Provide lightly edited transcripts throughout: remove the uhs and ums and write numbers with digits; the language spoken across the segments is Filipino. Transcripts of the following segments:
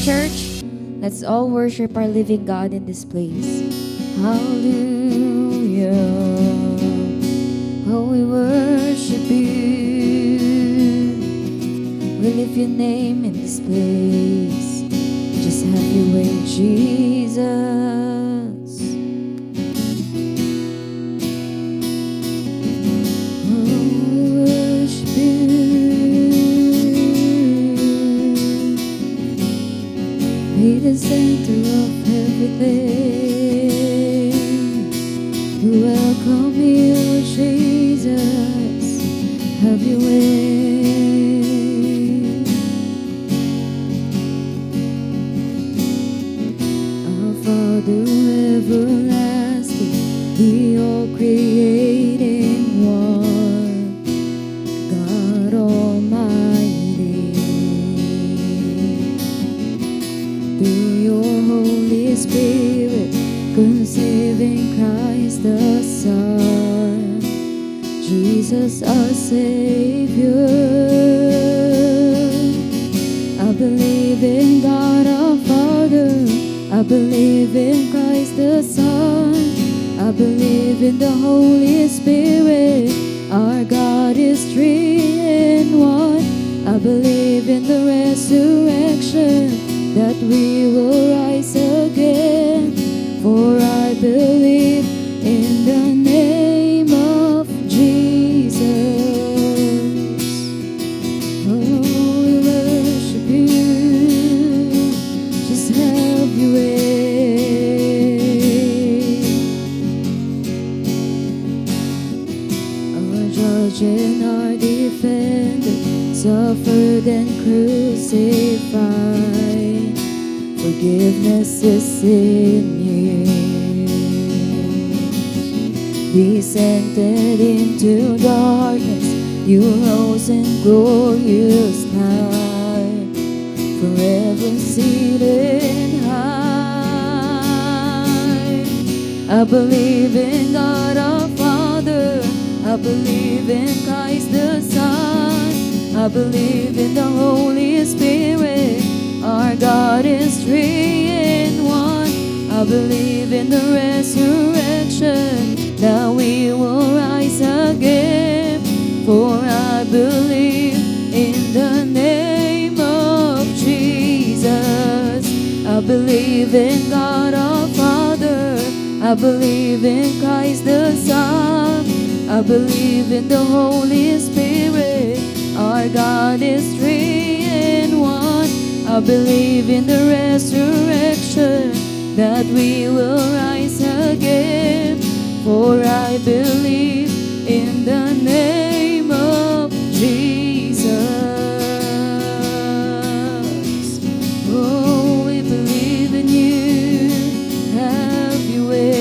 church. Let's all worship our living God in this place. Hallelujah. Oh, we worship you. We lift your name in this place. Just have your way, Jesus. Oh, we worship you. Be the center of everything. We welcome you, Jesus. Have your way. Our Father everlasting, the all-creating one, God Almighty. Through your Holy Spirit, conceiving Christ the Son, Jesus our Savior. I believe in God our Father, I believe in Christ the Son, I believe in the Holy Spirit, our God is three in one. I believe in the resurrection, that we will rise again. For I believe in the name of Jesus. Oh, we worship you. Just have your way. Our judge and our defender, suffered and crucified. Forgiveness is in you. Descended into darkness, you rose in glorious light, forever seated high. I believe in God our Father, I believe in Christ the Son, I believe in the Holy Spirit, our God is three in one. I believe in the resurrection, that we will rise again. For I believe in the name of Jesus. I believe in God our Father, I believe in Christ the Son, I believe in the Holy Spirit, our God is three in one. I believe in the resurrection, that we will rise again. For I believe in the name of Jesus. Oh, we believe in you. Have your way.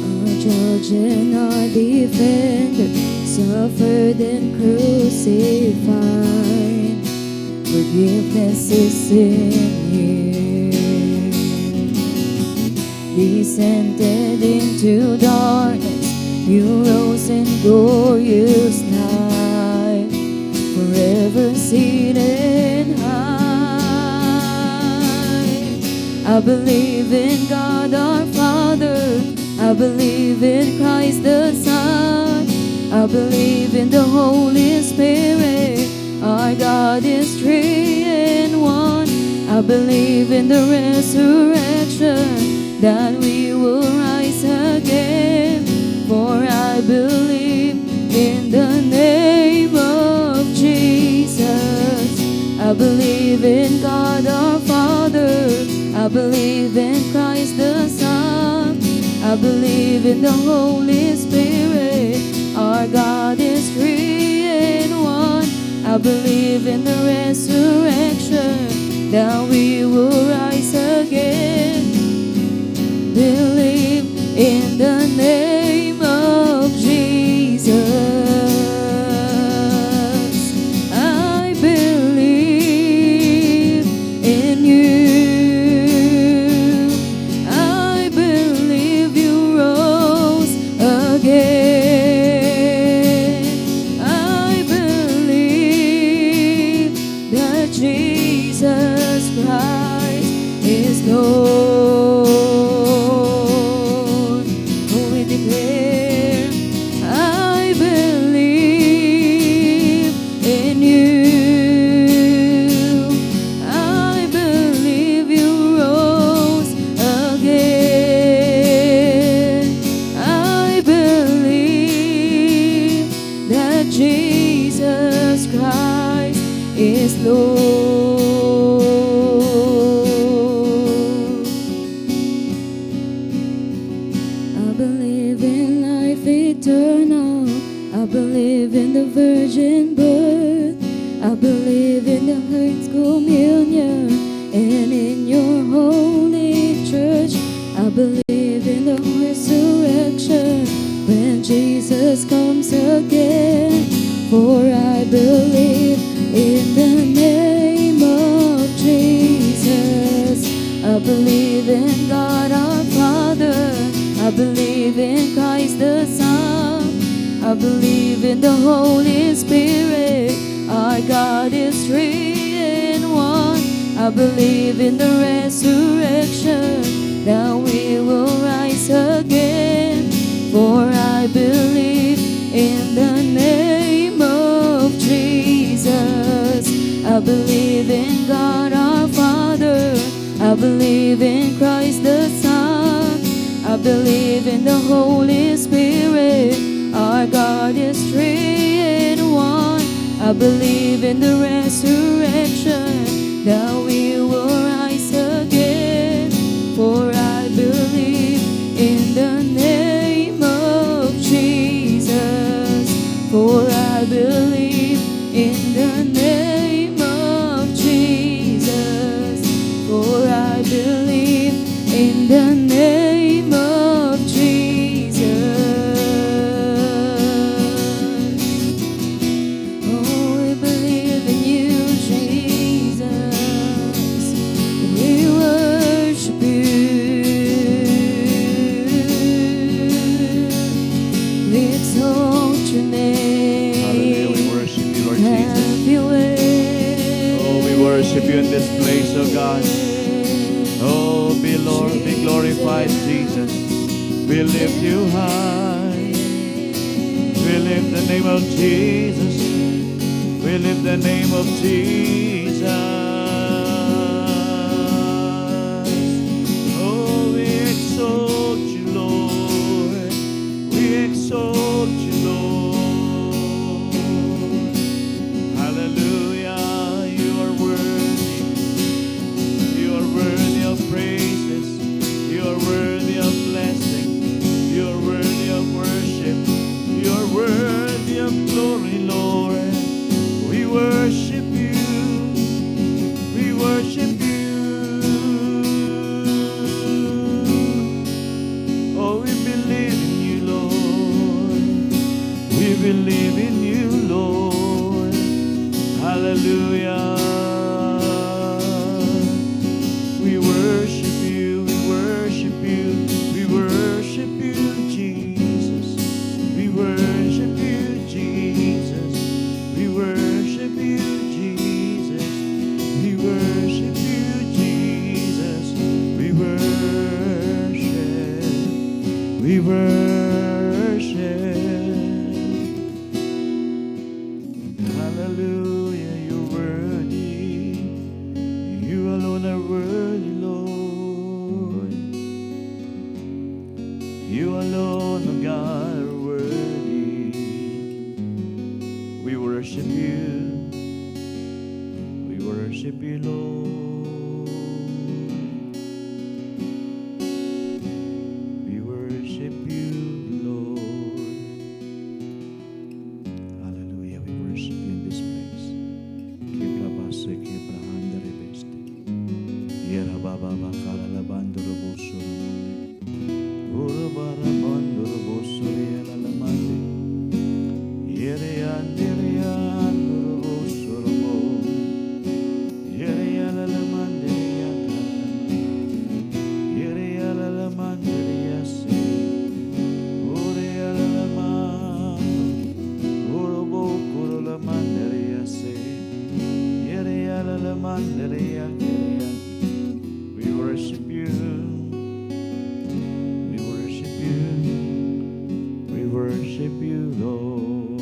Our judge and our defender, suffered and crucified. Forgiveness is in you. Descended into darkness, you rose in glorious light, forever seated high. I believe in God our Father, I believe in Christ the Son, I believe in the Holy Spirit, our God is three in one. I believe in the resurrection, that we will rise again. For I believe in the name of Jesus. I believe in God our Father, I believe in Christ the Son, I believe in the Holy Spirit, our God is three in one. I believe in the resurrection, that we will rise again. Believe in the name of Jesus. I believe in you. I believe you rose again. I believe Lord. I believe in life eternal. I believe in the virgin birth. I believe in the Holy Communion and in your holy church. I believe in the resurrection when Jesus comes again. For I believe in the name of Jesus. I believe in God our Father. I believe in Christ the Son. I believe in the Holy Spirit. Our God is three in one. I believe in the resurrection, that we will rise again. For I believe in the name of Jesus. I believe in God our Father. I believe in Christ the Son. I believe in the Holy Spirit. Our God is three in one. I believe in the resurrection, that we will rise again. For I believe in the name of Jesus. For I believe in the name of Jesus. For I believe in the name of Jesus. Oh, we believe in you, Jesus. We worship you. We exalt your name. Hallelujah. We worship you, Lord Jesus. Have your way. Oh, we worship you in this place, oh God. Oh, be Lord, be glorified, Jesus. We lift you high. We lift the name of Jesus. We lift the name of Jesus. Oh, we exalt you, Lord. We exalt you, Lord. Hallelujah. You are worthy. You are worthy of praises. You are worthy of blessing. You are worthy of worship. You are worthy of glory, Lord. We worship you. We worship you. Oh, we believe in you, Lord. We believe in you, Lord. Hallelujah. We worship you, we worship you, we worship you, Jesus. We worship you, Jesus. We worship you, Jesus. We worship you, Jesus. We worship. We worship. Hallelujah, you're worthy. You alone are worthy, Lord. You alone, oh God, are worthy. We worship you. We worship you, Lord. We worship you, Lord. Hallelujah. We worship you in this place. Kiplabase, kiplahandare beste. Yera baba bakala labandoro bosoro mundi. Ura bara bandoro bosoro yela lamande. Yere yandere yandoro bosoro mo. Yere yala lamande yakala lamande. Yere yala lamande yase. Ure yala lamande. Uro bokuro lamande yase. Yere yala lamande yakele. We worship you. We worship you. We worship you, Lord.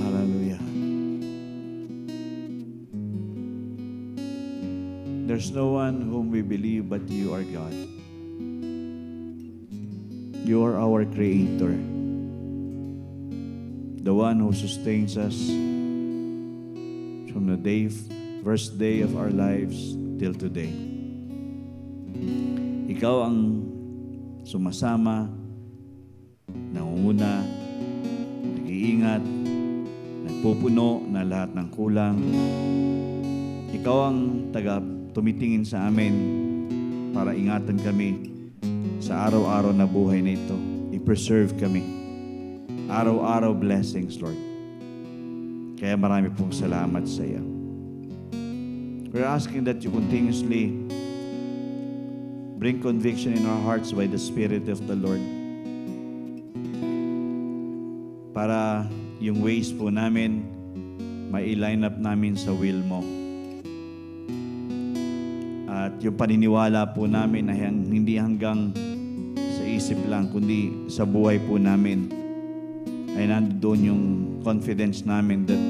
Hallelujah. There's no one whom we believe but you are God. You are our Creator. the one who sustains us from the first day of our lives till today. Ikaw ang sumasama, nangunguna, nag-iingat, nagpupuno na lahat ng kulang. Ikaw ang tumitingin sa amin para ingatan kami sa araw-araw na buhay na ito. I-preserve kami. Araw-araw blessings, Lord. Kaya marami pong salamat sa iyo. We're asking that you continuously bring conviction in our hearts by the Spirit of the Lord. Para yung ways po namin, mai-line up namin sa will mo. At yung paniniwala po namin ay hindi hanggang sa isip lang, kundi sa buhay po namin, ay nandoon yung confidence namin that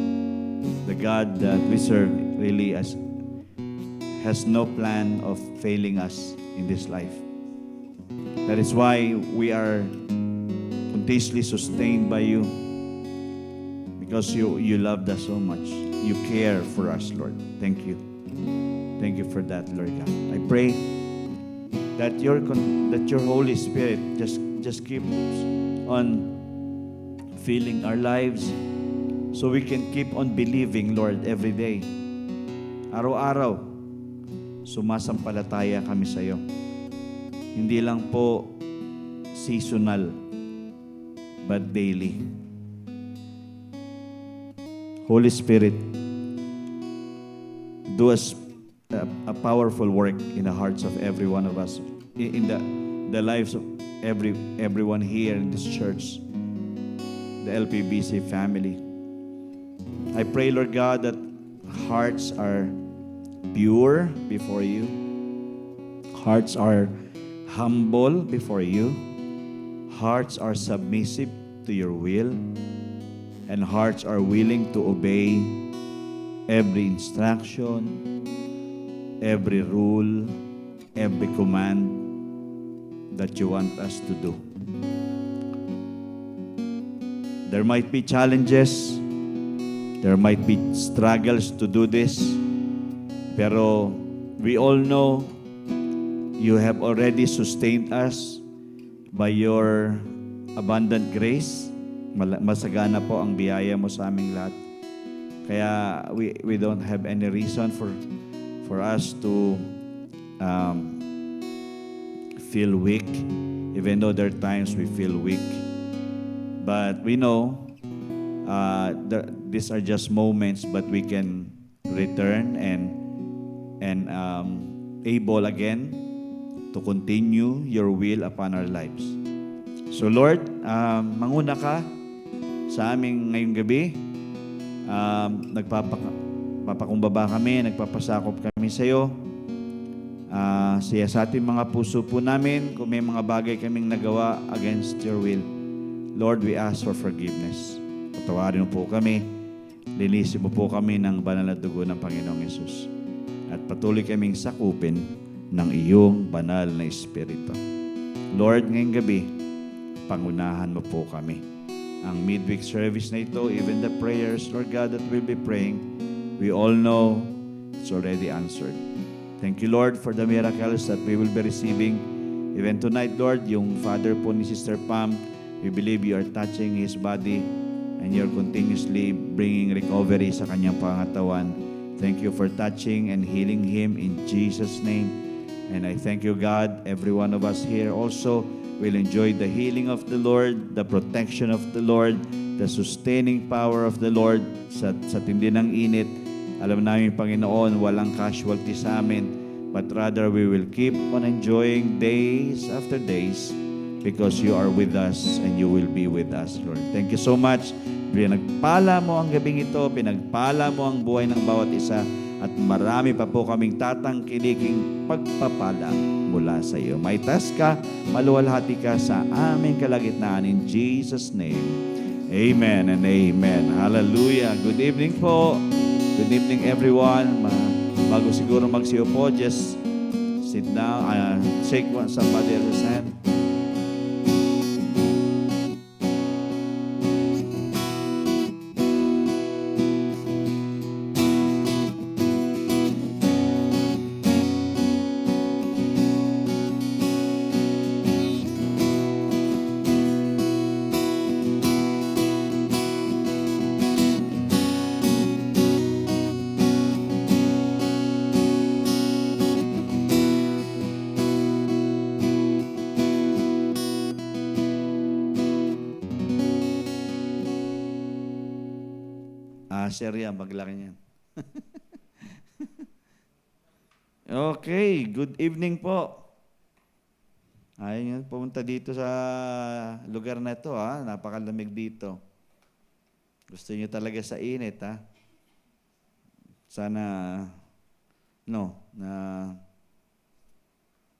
the God that we serve really has no plan of failing us in this life. That is why we are continuously sustained by you, because you loved us so much. You care for us, Lord. Thank you. Thank you for that, Lord God. I pray that your Holy Spirit just keeps on filling our lives so we can keep on believing, Lord, every day. Araw-araw, sumasampalataya kami sa iyo. Hindi lang po seasonal, but daily. Holy Spirit, do a powerful work in the hearts of every one of us, in the lives of everyone here in this church, the LPBC family. I pray, Lord God, that hearts are pure before you. Hearts are humble before you. Hearts are submissive to your will. And hearts are willing to obey every instruction, every rule, every command that you want us to do. There might be challenges, there might be struggles to do this, pero we all know you have already sustained us by your abundant grace. Masagana po ang biyaya mo sa aming lahat. Kaya we don't have any reason for us to feel weak, even though there are times we feel weak. But we know these are just moments, but we can return and able again to continue your will upon our lives. So Lord, manguna ka sa aming ngayong gabi. Nagpapakumbaba kami, nagpapasakop kami sa iyo. Siya sa ating mga puso po namin, kung may mga bagay kaming nagawa against your will, Lord, we ask for forgiveness. Patawarin mo po kami, linisin mo po kami ng banal na dugo ng Panginoong Yesus. At patuloy kaming sakupin ng iyong banal na Espiritu. Lord, ngayong gabi, pangunahan mo po kami. Ang midweek service na ito, even the prayers, Lord God, that we'll be praying, we all know it's already answered. Thank you, Lord, for the miracles that we will be receiving. Even tonight, Lord, yung father po ni Sister Pam, we believe you are touching his body and you're continuously bringing recovery sa kanyang pangatawan. Thank you for touching and healing him in Jesus' name. And I thank you, God, every one of us here also will enjoy the healing of the Lord, the protection of the Lord, the sustaining power of the Lord sa tindi ng init. Alam namin, Panginoon, walang casualty sa amin, but rather we will keep on enjoying days after days because you are with us and you will be with us, Lord. Thank you so much. Pinagpala mo ang gabing ito, pinagpala mo ang buhay ng bawat isa, at marami pa po kaming tatangkiliking pagpapala mula sa iyo. Maitas ka, maluwalhati ka sa aming kalagitnaan in Jesus' name. Amen and amen. Hallelujah. Good evening po. Good evening everyone. Bago siguro magsiyo po, just sit down, shake somebody else's hand. Asher yan, paglaki niyan. Okay, good evening po. Ayun, pumunta dito sa lugar na ito, ha? Napakalamig dito. Gusto niyo talaga sa init, ha? Sana, no, na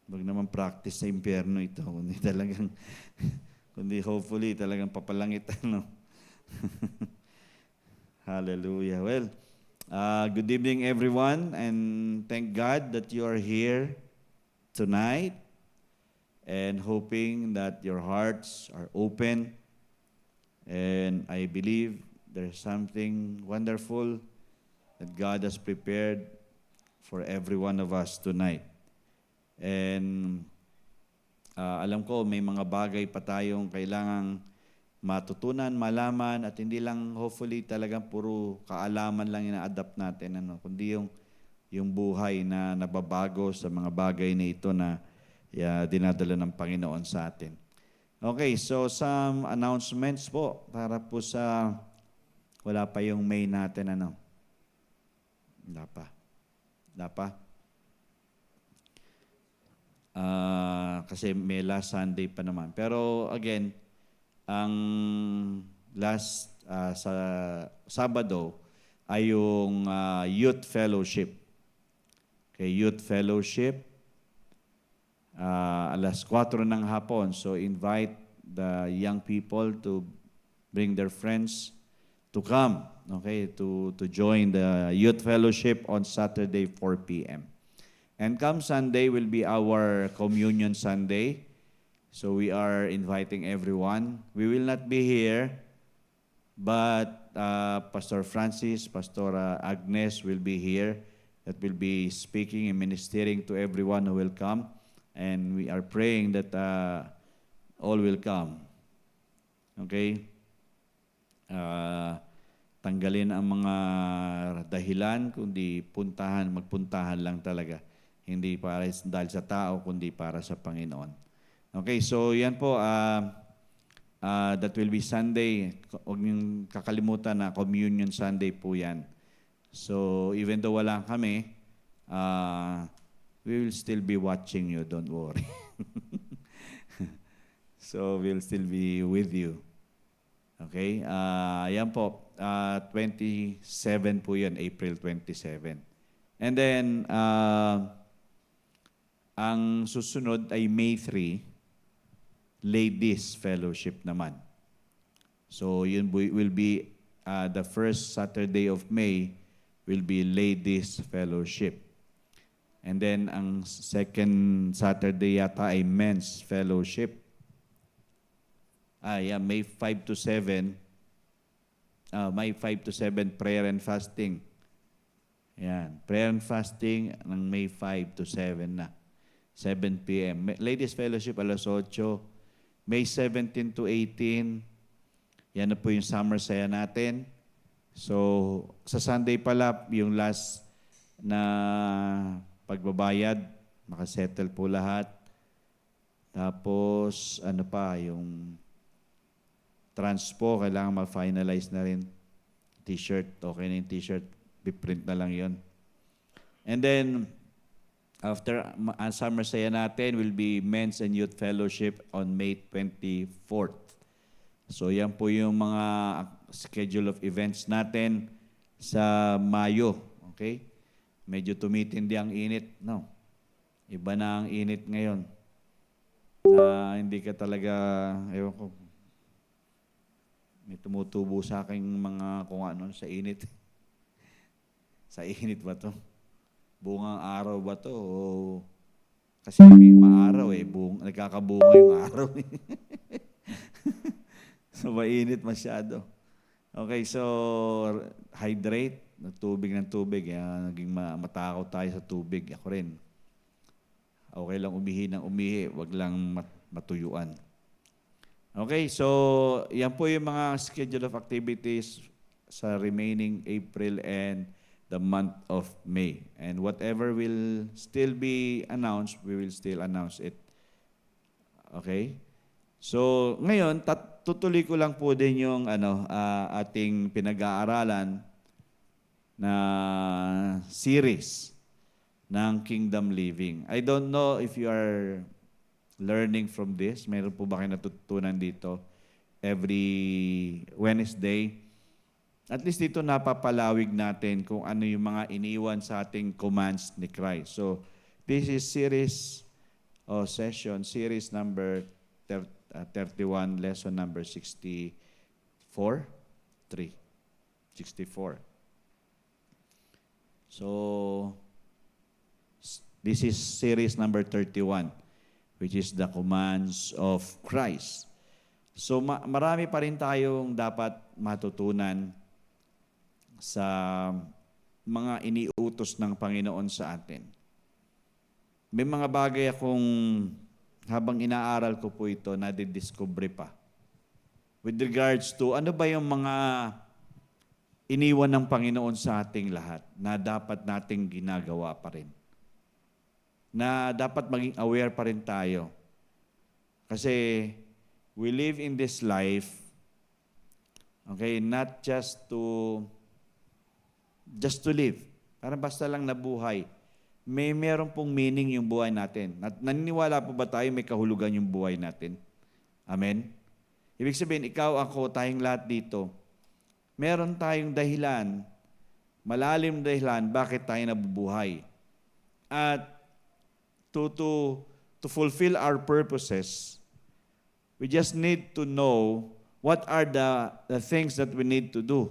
wag naman practice sa impyerno ito, kundi talagang, kundi hopefully talagang papalangit, no? Hallelujah. Well, good evening everyone, and thank God that you are here tonight, and hoping that your hearts are open, and I believe there's something wonderful that God has prepared for every one of us tonight. And alam ko may mga bagay pa tayong kailangang matutunan, malaman, at hindi lang hopefully talagang puro kaalaman lang ina-adapt natin, kundi yung buhay na nababago sa mga bagay na ito na dinadala ng Panginoon sa atin. Okay, so some announcements po para po sa wala pa yung May natin, Wala pa. Kasi may last Sunday pa naman. Pero again, ang last sa Sabado ay yung Youth Fellowship. Okay, Youth Fellowship, alas 4 ng hapon. So invite the young people to bring their friends to come, okay, to join the Youth Fellowship on Saturday 4 p.m. And come Sunday will be our Communion Sunday. So we are inviting everyone. We will not be here, but Pastor Francis, Pastor Agnes will be here. That will be speaking and ministering to everyone who will come. And we are praying that all will come. Okay? Tanggalin ang mga dahilan, kundi magpuntahan lang talaga. Hindi para dahil sa tao, kundi para sa Panginoon. Okay, so yan po, that will be Sunday. Huwag niyong kakalimutan na Communion Sunday po yan. So even though wala kami, we will still be watching you, don't worry. So we'll still be with you. Okay? Yan po, 27 po yan, April 27. And then, ang susunod ay May 3, Ladies Fellowship naman. So yun will be the first Saturday of May will be Ladies Fellowship. And then, ang second Saturday yata ay Men's Fellowship. May 5 to 7. May 5 to 7 prayer and fasting. Yan. Prayer and fasting ng May 5 to 7 na. 7 p.m. Ladies Fellowship, alas 8. May 17 to 18. Yan na po yung summer saya natin. So, sa Sunday pala, yung last na pagbabayad, makasettle po lahat. Tapos, yung transpo, kailangan ma-finalize na rin. T-shirt, okay na yung t-shirt. Piprint na lang yon. And then, after summer saya natin will be Men's and Youth Fellowship on May 24th. So, yan po yung mga schedule of events natin sa Mayo. Okay? Medyo tumitindi ang init. No. Iba na ang init ngayon. Na hindi ka talaga, ewan ko, may tumutubo sa aking mga kung ano sa init. Sa init ba to? Bungang araw ba to? O kasi may maaraw nagkakabunga yung araw. So mainit masyado. Okay, so hydrate, ng tubig. Naging matakot tayo sa tubig. Ako rin. Okay lang umihi ng umihi, wag lang matuyuan. Okay, so yan po yung mga schedule of activities sa remaining April and the month of May. And whatever will still be announced, we will still announce it. Okay? So, ngayon, tutuloy ko lang po din yung ating pinag-aaralan na series ng Kingdom Living. I don't know if you are learning from this. Meron po ba kayo natutunan dito every Wednesday? At least dito napapalawig natin kung ano yung mga iniwan sa ating commands ni Christ. So, this is series number 31, lesson number 64. 64. So, this is series number 31, which is the commands of Christ. So, marami pa rin tayong dapat matutunan sa mga iniutos ng Panginoon sa atin. May mga bagay akong habang inaaral ko po ito, nadidiscover pa. With regards to ano ba yung mga iniwan ng Panginoon sa ating lahat na dapat nating ginagawa pa rin. Na dapat maging aware pa rin tayo. Kasi we live in this life, okay, not just to live. Parang basta lang nabuhay. Meron pong meaning yung buhay natin. Naniniwala po ba tayo may kahulugan yung buhay natin? Amen? Ibig sabihin, ikaw, ako, tayong lahat dito, meron tayong dahilan, malalim dahilan, bakit tayo nabubuhay. At to fulfill our purposes, we just need to know what are the things that we need to do.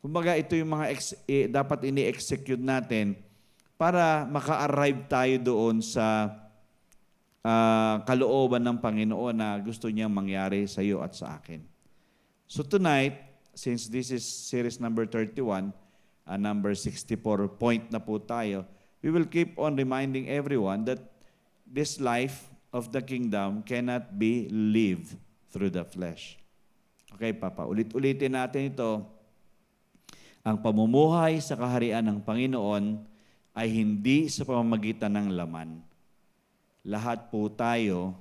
Kumbaga, ito yung mga dapat ini-execute natin para maka-arrive tayo doon sa kalooban ng Panginoon na gusto niyang mangyari sa iyo at sa akin. So tonight, since this is series number 31, number 64 point na po tayo, we will keep on reminding everyone that this life of the kingdom cannot be lived through the flesh. Okay, Papa, ulit-ulitin natin ito. Ang pamumuhay sa kaharian ng Panginoon ay hindi sa pamamagitan ng laman. Lahat po tayo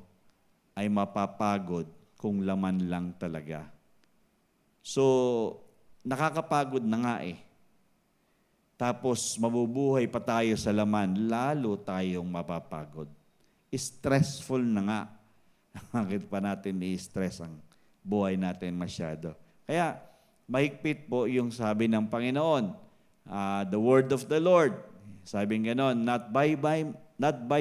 ay mapapagod kung laman lang talaga. So, nakakapagod na nga eh. Tapos, mabubuhay pa tayo sa laman, lalo tayong mapapagod. Stressful na nga. Bakit pa natin i-stress ang buhay natin masyado? Kaya, mahigpit po yung sabi ng Panginoon. The word of the Lord. Sabi nga nun, not by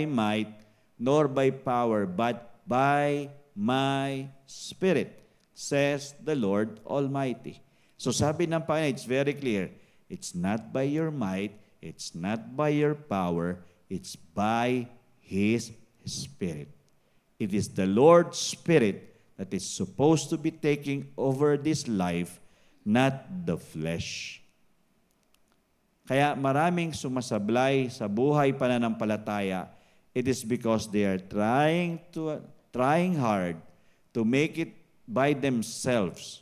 might, nor by power, but by my Spirit, says the Lord Almighty. So sabi ng Panginoon, it's very clear. It's not by your might, it's not by your power, it's by His Spirit. It is the Lord's Spirit that is supposed to be taking over this life, not the flesh. Kaya maraming sumasablay sa buhay pananampalataya, it is because they are trying hard to make it by themselves.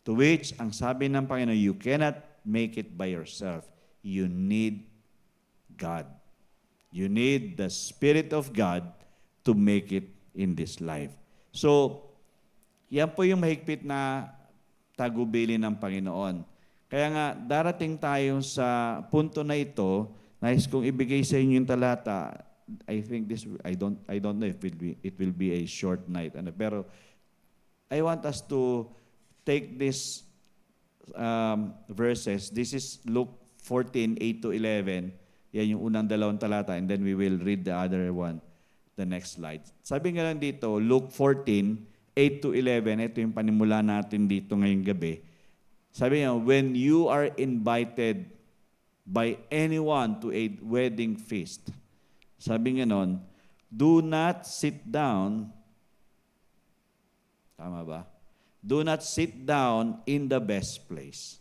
To which, ang sabi ng Panginoon, you cannot make it by yourself. You need God. You need the Spirit of God to make it in this life. So, yan po yung mahigpit na tagubilin ng Panginoon. Kaya nga, darating tayo sa punto na ito, nais kong ibigay sa inyo yung talata. I think I don't know if it will be a short night. Pero I want us to take this verses. This is Luke 14, 8 to 11. Yan yung unang dalawang talata, and then we will read the other one, the next slide. Sabi nga lang dito, Luke 14, 8 to 11, ito yung panimula natin dito ngayong gabi. Sabi niya, when you are invited by anyone to a wedding feast, sabi nga nun, do not sit down, tama ba? Do not sit down in the best place.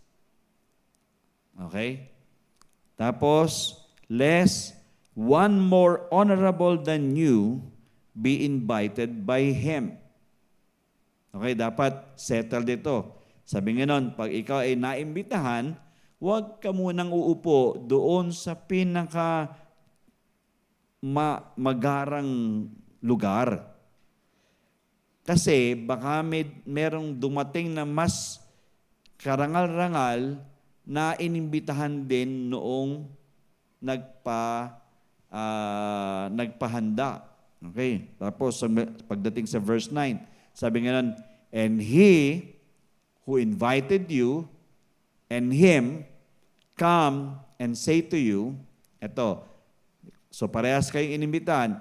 Okay? Tapos, lest one more honorable than you be invited by him. Okay, dapat settle dito. Sabi nga nun, pag ikaw ay naimbitahan, huwag ka munang uupo doon sa pinaka magarang lugar. Kasi baka merong dumating na mas karangal-rangal na inimbitahan din noong nagpahanda. Okay? Tapos, pagdating sa verse 9, sabi nga nun, and he who invited you and him come and say to you, eto, so parehas kayong inimbitahan,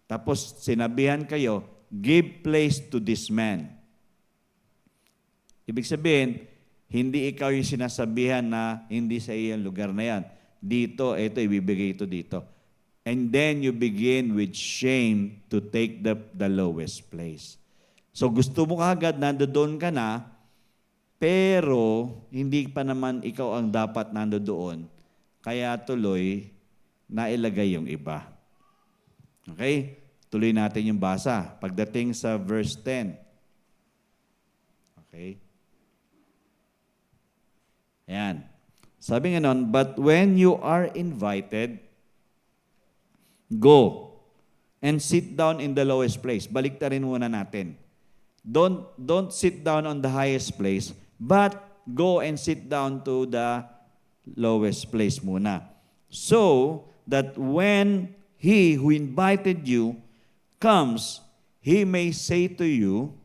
tapos sinabihan kayo, give place to this man. Ibig sabihin, hindi ikaw yung sinasabihan na hindi sa iyong lugar na yan. Dito, ito, ibibigay ito dito. And then you begin with shame to take the lowest place. So gusto mo kagad, nandoon ka na, pero hindi pa naman ikaw ang dapat nandoon. Kaya tuloy, nailagay yung iba. Okay? Tuloy natin yung basa. Pagdating sa verse 10. Okay? Ayan. Sabi nga nun, but when you are invited, go and sit down in the lowest place. Baliktarin muna natin. Don't sit down on the highest place, but go and sit down to the lowest place muna. So that when he who invited you comes, he may say to you,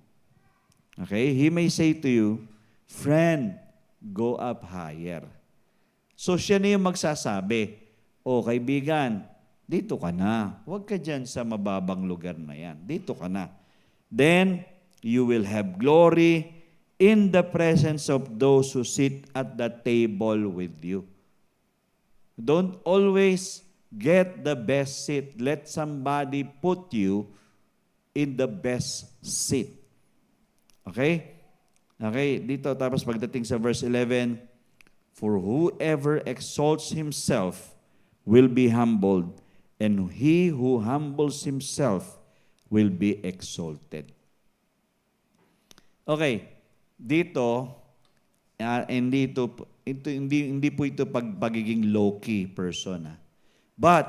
okay, he may say to you, friend, go up higher. So siya na yung magsasabi, o kaibigan, dito ka na. Huwag ka dyan sa mababang lugar na yan. Dito ka na. Then, you will have glory in the presence of those who sit at the table with you. Don't always get the best seat. Let somebody put you in the best seat. Okay? Okay, dito tapos pagdating sa verse 11, for whoever exalts himself will be humbled, and he who humbles himself will be exalted. Okay, dito, hindi po ito pagiging low-key person. But,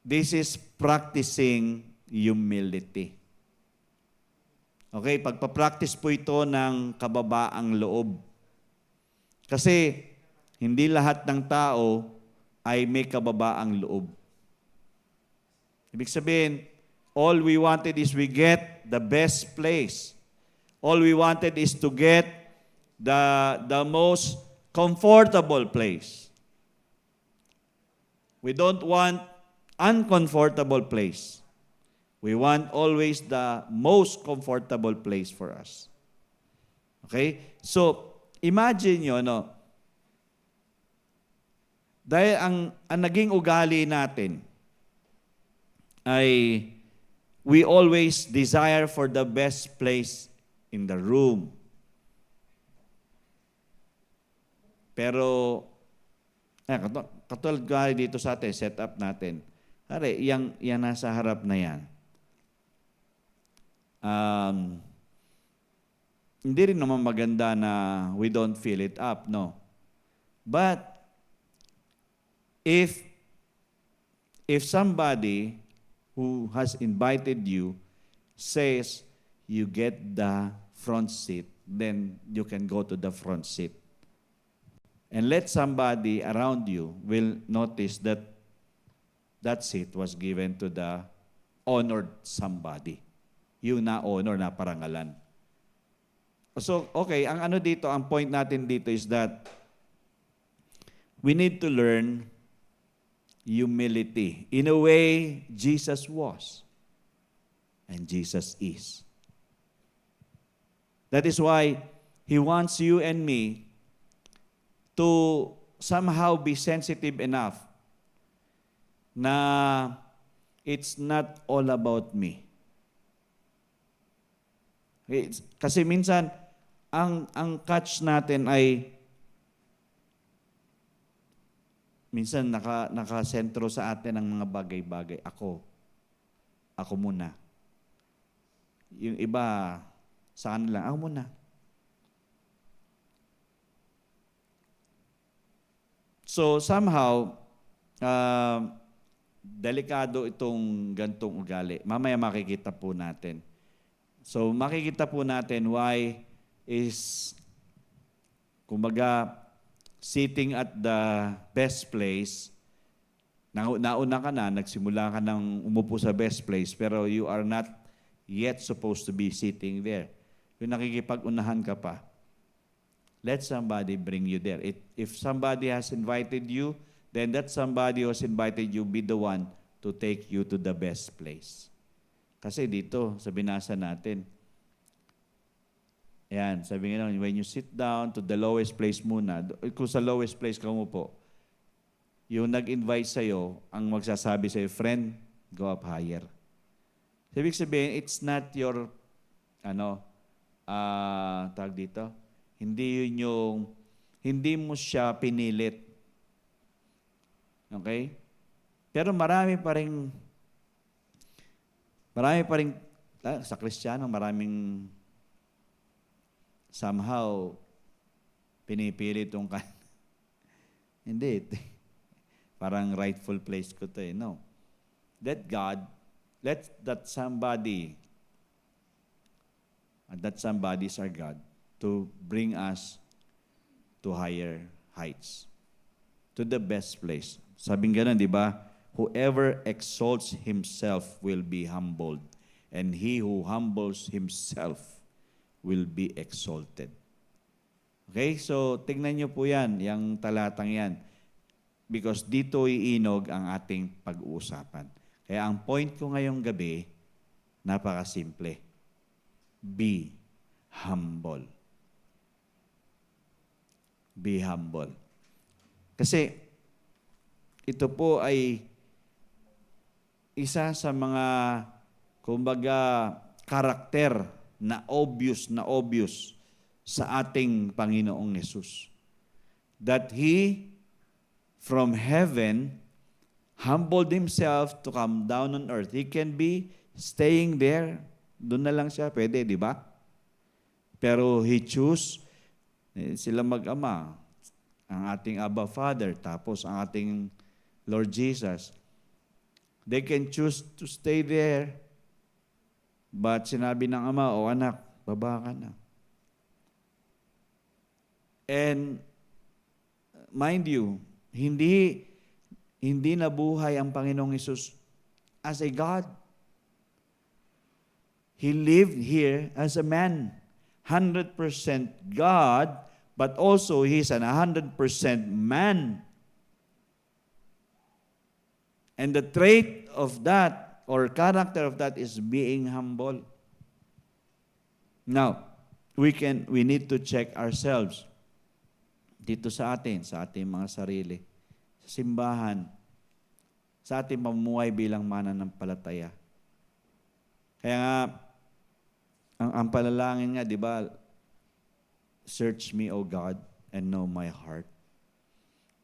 this is practicing humility. Okay, pagpapractice po ito ng kababaang loob. Kasi, hindi lahat ng tao ay may kababaang loob. Ibig sabihin, all we wanted is we get the best place. All we wanted is to get the most comfortable place. We don't want uncomfortable place. We want always the most comfortable place for us. Okay? So, imagine nyo, no? Dahil ang naging ugali natin ay we always desire for the best place in the room. Pero, katulad ko dito sa atin, set up natin. Hari, yang nasa harap na yan. Hindi rin naman maganda na we don't fill it up, no? But, if somebody who has invited you says you get the front seat, then you can go to the front seat. And let somebody around you will notice that that seat was given to the honored somebody. Yung na-honor, na parangalan. So, okay, ang point natin dito is that we need to learn humility. In a way, Jesus was. And Jesus is. That is why He wants you and me to somehow be sensitive enough na it's not all about me. Kasi minsan, ang catch natin ay minsan nakasentro sa atin ang mga bagay-bagay. Ako muna. Yung iba, sa kanila, ako muna. So somehow, delikado itong gantong ugali. Mamaya makikita po natin. So makikita po natin why is, kumbaga, sitting at the best place, nauna ka na, nagsimula ka ng umupo sa best place, pero you are not yet supposed to be sitting there. Yung nakikipag-unahan ka pa, let somebody bring you there. If somebody has invited you, then that somebody who has invited you be the one to take you to the best place. Kasi dito, sa binasa natin, ayan, sabi nga naman, when you sit down to the lowest place muna, kung sa lowest place ka umupo, yung nag-invite sa'yo, ang magsasabi sa'yo, friend, go up higher. So, ibig sabihin, it's not your, tawag dito, hindi mo siya pinilit. Okay? Pero marami pa rin, sa Kristiyano, maraming somehow pinipilit itong hindi. Parang rightful place ko to eh. No. Let that somebody, and that somebody is our God, to bring us to higher heights, to the best place. Sabing ganun, di ba? Whoever exalts himself will be humbled, and he who humbles himself will be exalted. Okay? So, tingnan nyo po yan, yung talatang yan. Because dito iinog ang ating pag-uusapan. Kaya ang point ko ngayong gabi, napakasimple. Be humble. Be humble. Kasi ito po ay isa sa mga, kumbaga, karakter na obvious sa ating Panginoong Yesus. That He, from heaven, humbled Himself to come down on earth. He can be staying there. Doon na lang siya. Pwede, di ba? Pero He choose sila mag-ama, ang ating Abba Father, tapos ang ating Lord Jesus. They can choose to stay there, but sinabi ng Ama, o anak, baba ka na. And mind you, hindi nabuhay ang Panginoong Hesus as a God. He lived here as a man. 100% God, but also He's an 100% man. And the trait of that, or character of that, is being humble. Now, we need to check ourselves dito sa ating mga sarili, sa simbahan, sa ating pamumuhay bilang mananampalataya. Kaya nga, ang panalangin nga, di ba, search me, O God, and know my heart.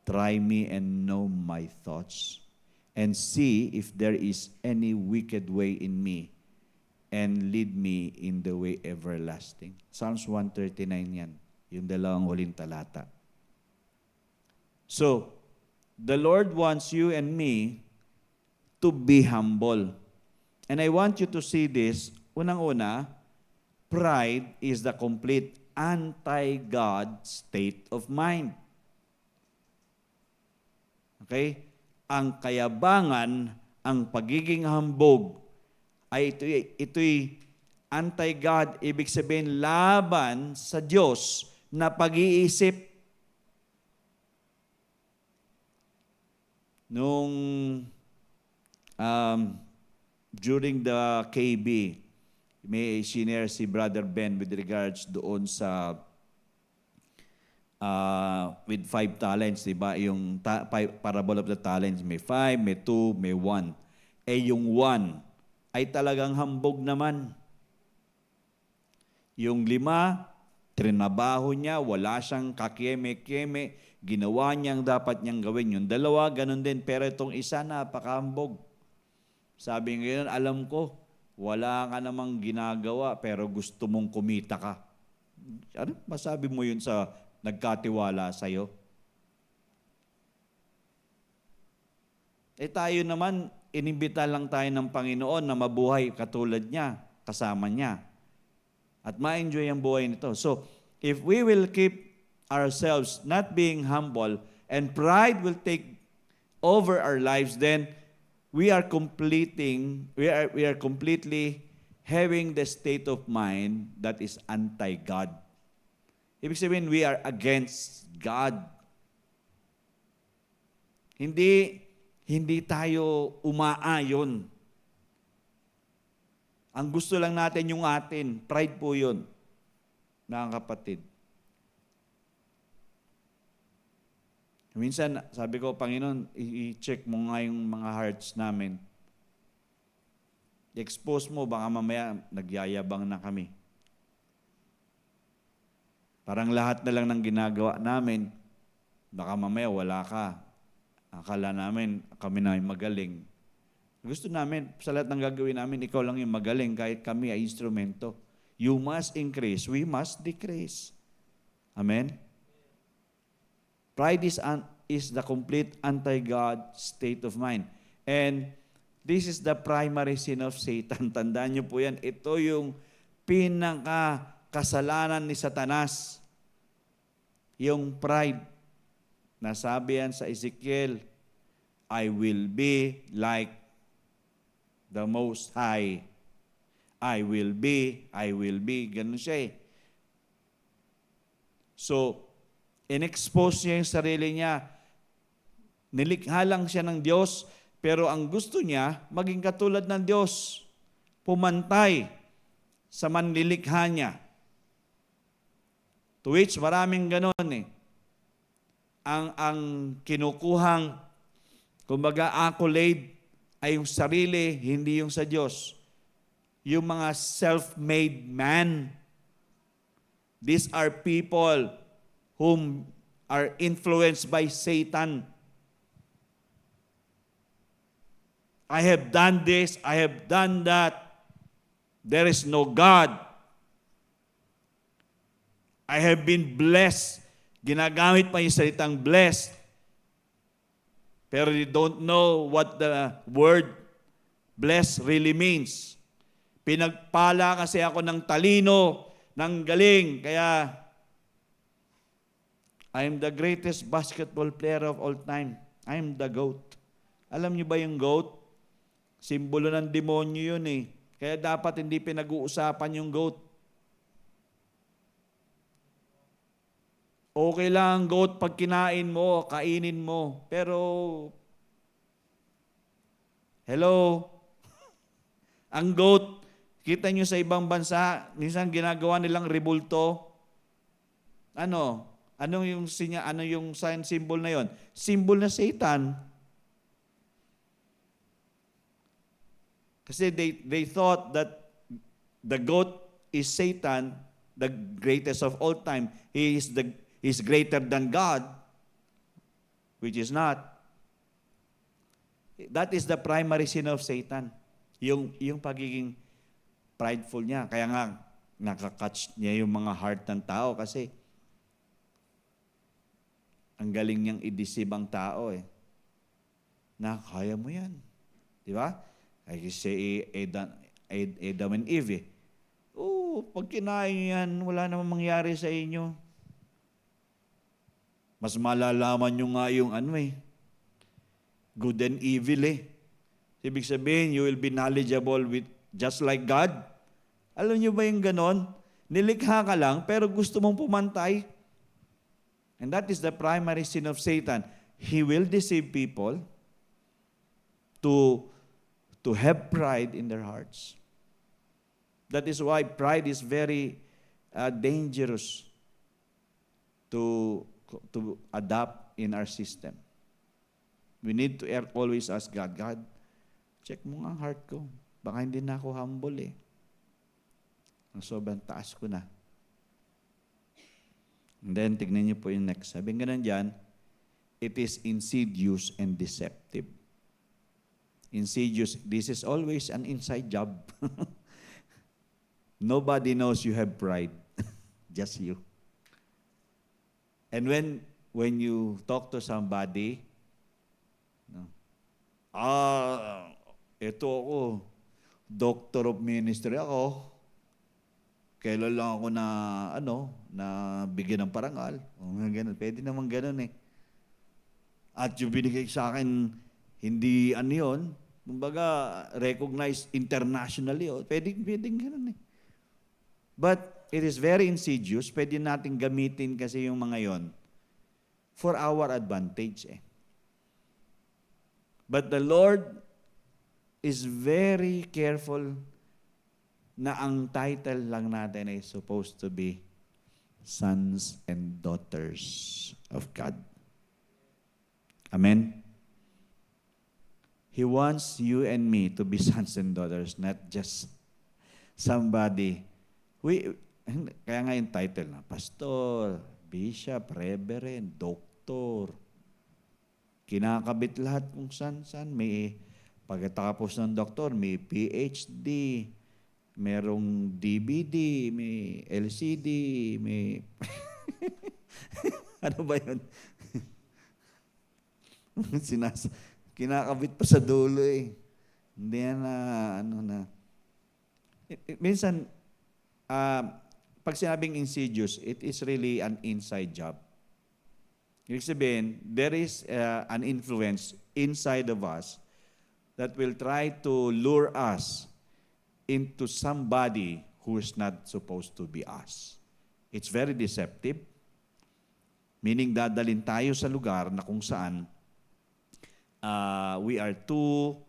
Try me and know my thoughts. And see if there is any wicked way in me, and lead me in the way everlasting. Psalms 139 yan, yung dalawang huling talata. So, the Lord wants you and me to be humble. And I want you to see this, unang-una, pride is the complete anti-God state of mind. Okay? Ang kayabangan, ang pagiging hambog, ay ito'y anti-God, ibig sabihin laban sa Diyos na pag-iisip. Nung during the KB, may senior si Brother Ben with regards doon sa with 5 talents, diba? Yung parable of the talents, may 5, may 2, may 1. Yung 1 ay talagang hambog naman. Yung 5, trinabaho niya, wala siyang kakieme-kieme, ginawa niyang dapat niyang gawin. Yung 2, ganun din. Pero itong isa, napakahambog. Sabi ngayon, alam ko, wala ka namang ginagawa, pero gusto mong kumita ka. Ano? Masabi mo yun sa nagkatiwala sa'yo? Tayo naman, inimbita lang tayo ng Panginoon na mabuhay katulad niya, kasama niya. At ma-enjoy ang buhay nito. So, if we will keep ourselves, not being humble, and pride will take over our lives, then we are completely having the state of mind that is anti-God. Ibig sabihin, we are against God. Hindi tayo umaayon. Ang gusto lang natin yung atin. Pride po yun, mga kapatid. Minsan, sabi ko, Panginoon, i-check mo nga yung mga hearts namin. I-expose mo, baka mamaya nagyayabang na kami. Parang lahat na lang ng ginagawa namin, baka mamaya wala ka. Akala namin, kami na yung magaling. Gusto namin, sa lahat ng gagawin namin, ikaw lang yung magaling, kahit kami ay instrumento. You must increase, we must decrease. Amen? Pride is the complete anti-God state of mind. And this is the primary sin of Satan. Tandaan niyo po yan. Ito yung pinaka-kasalanan ni Satanas. Yung pride. Nasabi yan sa Ezekiel, I will be like the Most High. I will be. Ganun siya eh. So, in-expose niya yung sarili niya. Nilikha lang siya ng Diyos, pero ang gusto niya, maging katulad ng Diyos. Pumantay sa manlilikha niya. To which maraming ganon eh. Ang kinukuhang, kumbaga accolade, ay yung sarili, hindi yung sa Diyos. Yung mga self-made man. These are people whom are influenced by Satan. I have done this, I have done that. There is no God. I have been blessed. Ginagamit pa yung salitang blessed. Pero you don't know what the word blessed really means. Pinagpala kasi ako ng talino, ng galing, kaya I am the greatest basketball player of all time. I am the GOAT. Alam niyo ba yung GOAT? Simbolo ng demonyo yun eh. Kaya dapat hindi pinag-uusapan yung GOAT. Okay lang ang GOAT pag kinain mo, kainin mo. Pero, hello? Ang GOAT, kita nyo sa ibang bansa, minsan ginagawa nilang rebulto. Ano? Ano yung sign symbol na yon? Symbol na Satan. Kasi they thought that the goat is Satan, the greatest of all time. He is greater than God, which is not. That is the primary sin of Satan. Yung pagiging prideful niya. Kaya nga, nakakatch niya yung mga heart ng tao kasi ang galing niyang i-deceive ang tao eh. Na, kaya mo yan. Di ba? Kaya si Adam and Eve eh. Pag kinain yan, wala namang mangyari sa inyo. Mas malalaman nyo nga yung good and evil eh. Ibig sabihin, you will be knowledgeable with just like God. Alam nyo ba yung ganon? Nilikha ka lang, pero gusto mong pumantay. And that is the primary sin of Satan. He will deceive people to have pride in their hearts. That is why pride is very dangerous to adopt in our system. We need to always ask God, God, check mo nga ang heart ko. Baka hindi na ako humble eh. Ang sobrang taas ko na. And then, tignan niyo po yung next. Sabi nga dyan, it is insidious and deceptive. Insidious, this is always an inside job. Nobody knows you have pride. Just you. And when you talk to somebody, ito ako, doctor of ministry ako. kailan lang ako na, na bigyan ng parangal. O nga ganun. Pwede naman ganun eh. At yung binigay sa akin, hindi yun. Kumbaga, recognized internationally. Pwedeng ganun eh. But it is very insidious. Pwede natin gamitin kasi yung mga yon for our advantage eh. But the Lord is very careful na ang title lang natin ay supposed to be sons and daughters of God. Amen? He wants you and me to be sons and daughters, not just somebody. Kaya nga yung title na, pastor, bishop, reverend, doktor. Kinakabit lahat kung san-san. May pagkatapos ng doktor, may PhD, merong DVD, may LCD, may... ano ba yun? Kinakabit pa sa dulo eh. Hindi na, Minsan, pag sinabing insidious, it is really an inside job. Ibig sabihin, there is an influence inside of us that will try to lure us into somebody who is not supposed to be us. It's very deceptive. Meaning, dadalhin tayo sa lugar na kung saan we are too,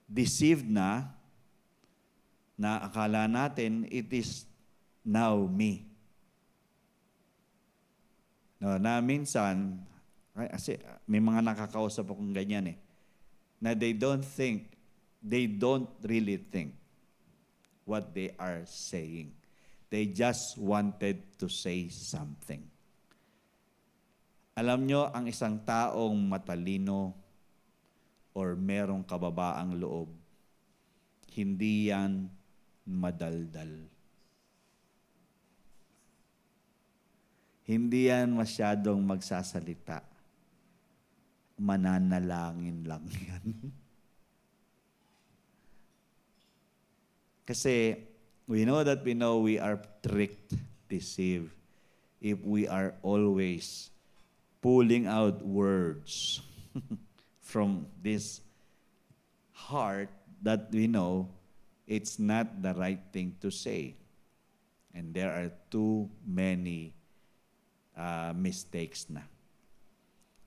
deceived na akala natin it is now me. No, na minsan, kasi may mga nakakausap akong ganyan eh, na they don't really think what they are saying. They just wanted to say something. Alam nyo, ang isang taong matalino or merong kababaang loob, hindi yan madaldal. Hindi yan masyadong magsasalita. Mananalangin lang yan. Kasi we know we are tricked, deceived, if we are always pulling out words from this heart that we know it's not the right thing to say. And there are too many mistakes na.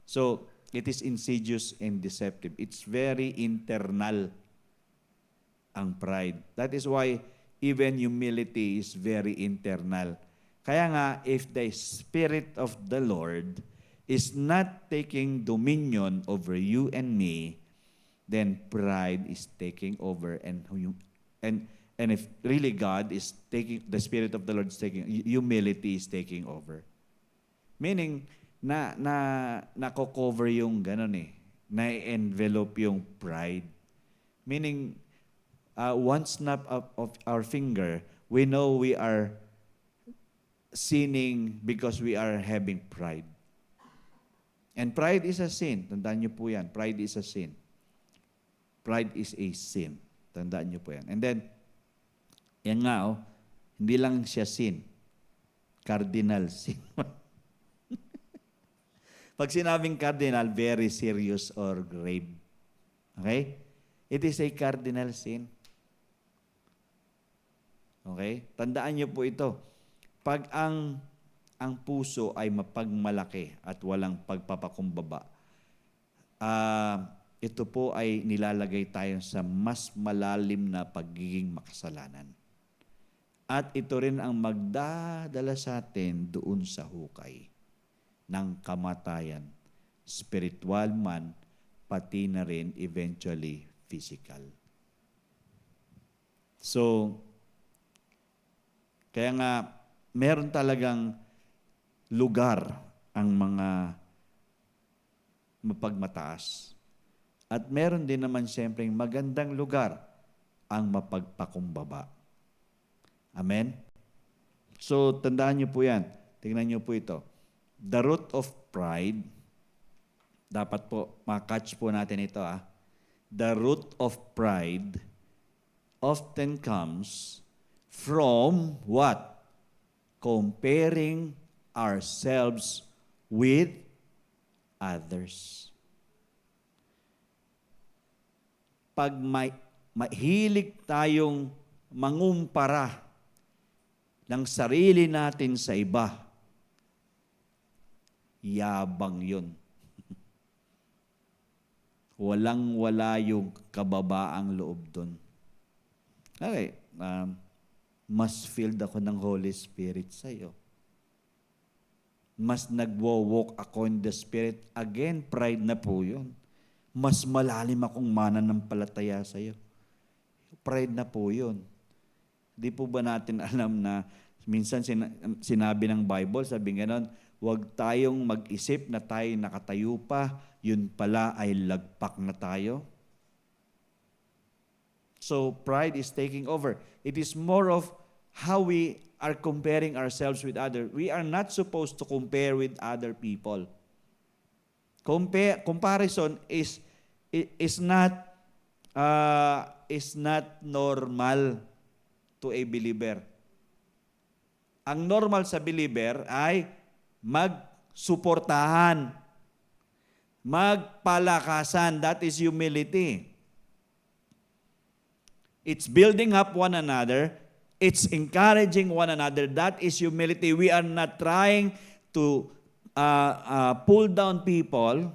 So, it is insidious and deceptive. It's very internal ang pride. That is why even humility is very internal. Kaya nga, if the Spirit of the Lord is not taking dominion over you and me, then pride is taking over, and if really God is taking, the Spirit of the Lord is taking, humility is taking over. Meaning, nako-cover yung ganun eh, na-envelope yung pride. Meaning, one snap of our finger, we know we are sinning because we are having pride. And pride is a sin. Tandaan niyo po yan. Pride is a sin. Pride is a sin. Tandaan niyo po yan. And then, yan nga, hindi lang siya sin. Cardinal sin. Pag sinabing cardinal, very serious or grave. Okay? It is a cardinal sin. Okay? Tandaan niyo po ito. Pag ang puso ay mapagmalaki at walang pagpapakumbaba, ito po ay nilalagay tayo sa mas malalim na pagiging makasalanan. At ito rin ang magdadala sa atin doon sa hukay ng kamatayan, spiritual man, pati na rin eventually physical. So, kaya nga, meron talagang lugar ang mga mapagmataas. At meron din naman siyempre magandang lugar ang mapagpakumbaba. Amen? So, tandaan niyo po yan. Tingnan niyo po ito. The root of pride, dapat po, makatch po natin ito. The root of pride often comes from what? Comparing ourselves with others. Pag mahilig tayong mangumpara ng sarili natin sa iba, yabang yun. Walang-wala yung kababaang loob doon. Okay, mas filled ako ng Holy Spirit sa iyo. Mas nagwo-walk ako in the Spirit. Again, pride na po yun. Mas malalim akong mananampalataya sa iyo. Pride na po yun. Di po ba natin alam na minsan sinabi ng Bible, sabi ganon, huwag tayong mag-isip na tayo nakatayo pa, yun pala ay lagpak na tayo. So pride is taking over. It is more of how we are comparing ourselves with others. We are not supposed to compare with other people. Comparison is not normal to a believer. Ang normal sa believer ay magsuportahan, magpalakasan. That is humility. It's building up one another. It's encouraging one another. That is humility. We are not trying to pull down people,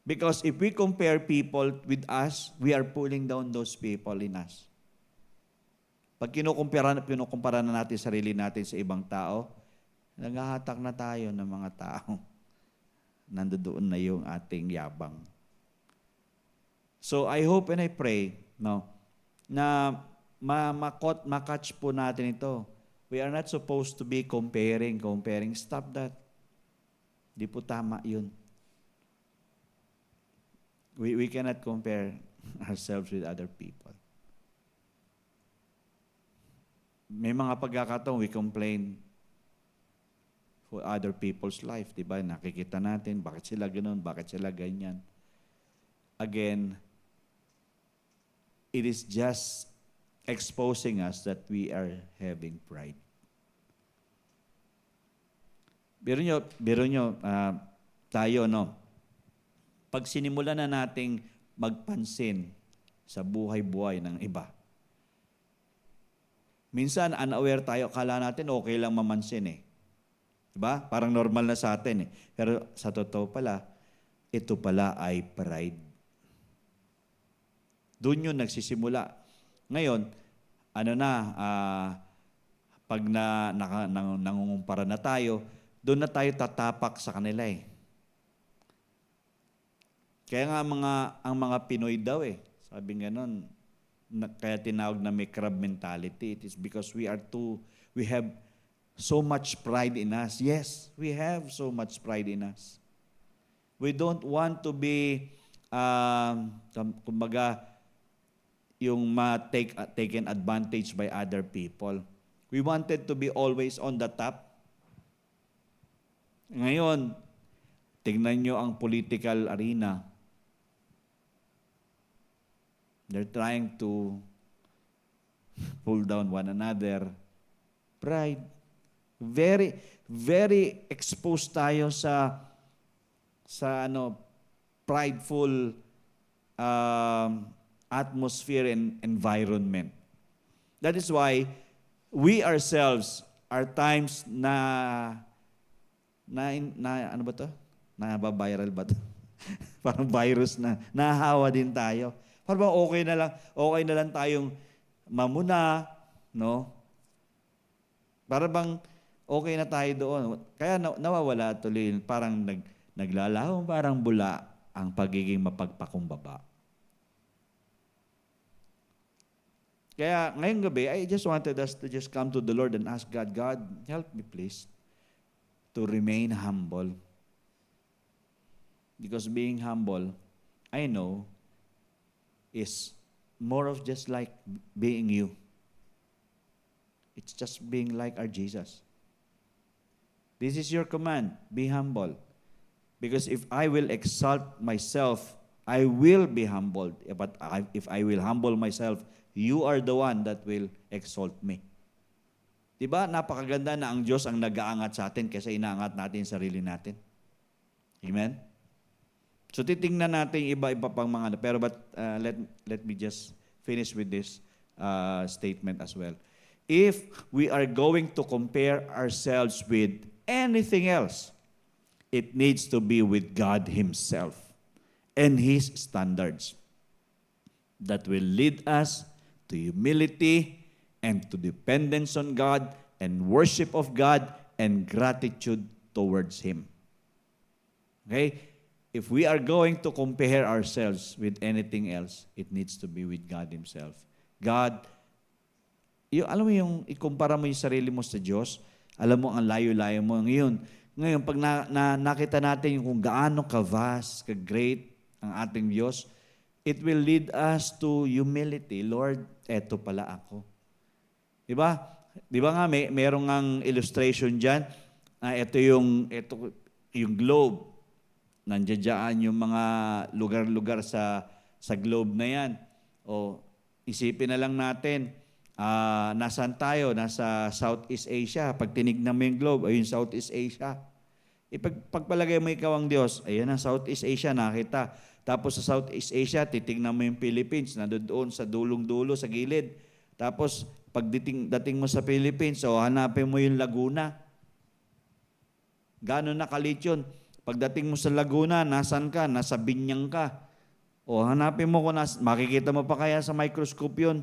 because if we compare people with us, we are pulling down those people in us. Pag kinukumpara na natin sarili natin sa ibang tao, naghahatak na tayo ng mga tao. Nandoon na yung ating yabang. So I hope and I pray na makatch po natin ito. We are not supposed to be comparing. Stop that. Di po tama yun. We cannot compare ourselves with other people. May mga pagkakataon we complain for other people's life, di ba? Nakikita natin, bakit sila ganoon, bakit sila ganyan. Again, it is just exposing us that we are having pride. Biro nyo, tayo, pag sinimulan na nating magpansin sa buhay-buhay ng iba, minsan unaware tayo, akala natin okay lang mamansin eh. Diba? Parang normal na sa atin eh. Pero sa totoo pala, ito pala ay pride. Doon yun nagsisimula. Ngayon, pag nangungumpara na tayo, doon na tayo tatapak sa kanila eh. Kaya nga ang mga Pinoy daw eh, sabi nga nun, kaya tinawag na may crab mentality. It is because we have so much pride in us. Yes, we have so much pride in us. We don't want to be, kumbaga, yung taken advantage by other people. We wanted to be always on the top. Ngayon, tingnan nyo ang political arena. They're trying to pull down one another. Pride. Very, very exposed tayo sa prideful atmosphere and environment. That is why we ourselves are times na ano ba to? Nababiral ba to? Parang virus na nahahawa din tayo. Parang okay na lang tayong mamuna, no? Para bang okay na tayo doon. Kaya nawawala tuloy, parang naglalaho, parang bula ang pagiging mapagpakumbaba. Kaya ngayong gabi, I just wanted us to just come to the Lord and ask God, God, help me please to remain humble. Because being humble, I know, is more of just like being you. It's just being like our Jesus. This is your command, be humble. Because if I will exalt myself I will be humbled. But if I will humble myself, you are the one that will exalt me. Diba? Napakaganda na ang Diyos ang nag-aangat sa atin kaysa inaangat natin yung sarili natin. Amen? So titingnan natin iba-iba pang mga, let me just finish with this statement as well. If we are going to compare ourselves with anything else, it needs to be with God Himself and His standards that will lead us to humility and to dependence on God and worship of God and gratitude towards Him. Okay? If we are going to compare ourselves with anything else, it needs to be with God Himself. God, alam mo yung ikumpara mo yung sarili mo sa Diyos, alam mo ang layo-layo mo. Ngayon pag nakita natin yung kung gaano ka-vast, ka-great ang ating Diyos, it will lead us to humility. Lord, eto pala ako. Diba? Diba nga, merong ang illustration dyan, ito yung globe. Nandiyan dyan yung mga lugar-lugar sa globe na yan. O isipin na lang natin, nasaan tayo? Nasa Southeast Asia. Pag tinignan mo yung globe, ayun Southeast Asia. Pagpalagay mo ikaw ang Diyos, ayan ang Southeast Asia, nakita. Tapos sa Southeast Asia, titignan mo yung Philippines, nandoon sa dulong-dulo, sa gilid. Tapos dating mo sa Philippines, hanapin mo yung Laguna. Gano'n nakalit yun? Pagdating mo sa Laguna, nasan ka? Nasa Binyang ka. Hanapin mo kung makikita mo pa kaya sa microscope yun.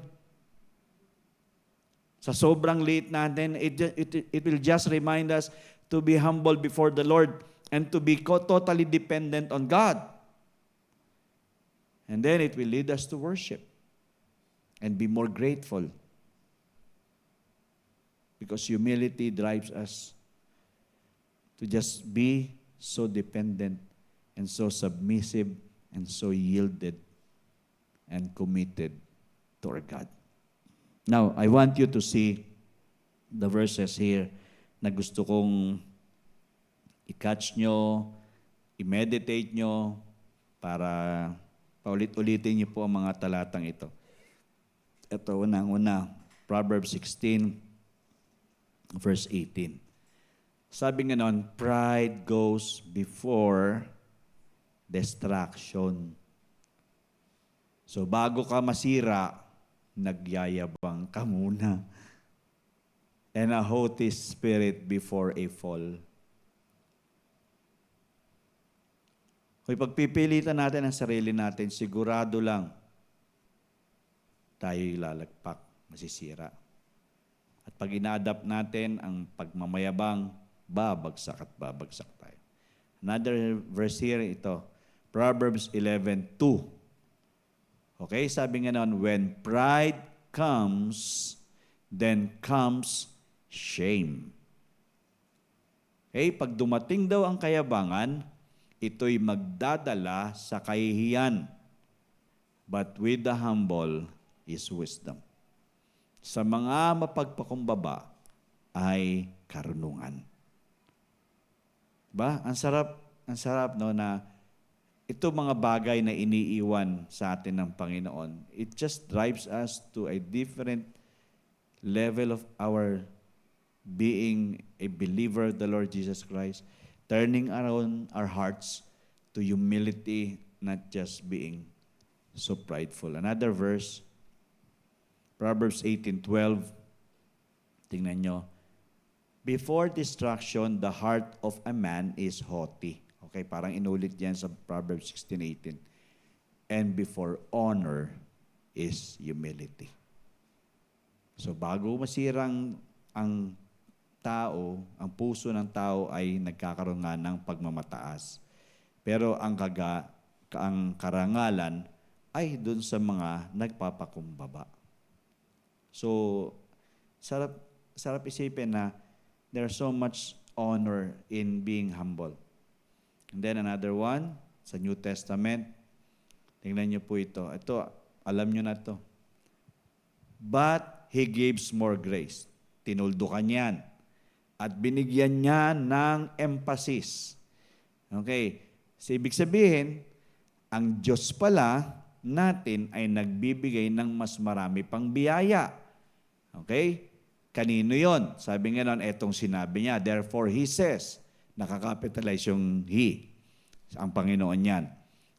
Sa sobrang liit natin, it will just remind us to be humble before the Lord and to be totally dependent on God. And then it will lead us to worship and be more grateful. Because humility drives us to just be so dependent and so submissive and so yielded and committed to our God. Now, I want you to see the verses here na gusto kong i-catch nyo, i-meditate nyo, para paulit-ulitin nyo po ang mga talatang ito. Ito, unang-una, Proverbs 16, verse 18. Sabi nga nun, pride goes before destruction. So, bago ka masira, nagyayabang ka muna. And a haughty spirit before a fall. Kung pagpipilitan natin ang sarili natin, sigurado lang tayo'y lalagpak, masisira. At pag ina-adapt natin ang pagmamayabang, babagsak at babagsak tayo. Another verse here, ito. Proverbs 11:2. Okay, sabi nga noon, when pride comes, then comes shame. Okay, pag dumating daw ang kayabangan, ito'y magdadala sa kahihiyan. But with the humble is wisdom. Sa mga mapagpakumbaba ay karunungan. Diba? Ang sarap no, na ito mga bagay na iniiwan sa atin ng Panginoon, it just drives us to a different level of our being a believer of the Lord Jesus Christ, turning around our hearts to humility, not just being so prideful. Another verse, Proverbs 18:12. Tingnan nyo. Before destruction, the heart of a man is haughty. Okay, parang inulit yan sa Proverbs 16:18. And before honor is humility. So bago masirang ang tao, ang puso ng tao ay nagkakaroon nga ng pagmamataas. Pero ang karangalan ay dun sa mga nagpapakumbaba. So, sarap isipin na there's so much honor in being humble. And then another one, sa New Testament, tingnan niyo po ito. Ito, alam niyo na ito. But He gives more grace. Tinuldukan yan. At binigyan niya ng emphasis. Okay. So, ibig sabihin, ang Diyos pala natin ay nagbibigay ng mas marami pang biyaya. Okay? Kanino yon? Sabi nga nun, etong sinabi niya, therefore He says, nakakapitalize yung He, ang Panginoon yan,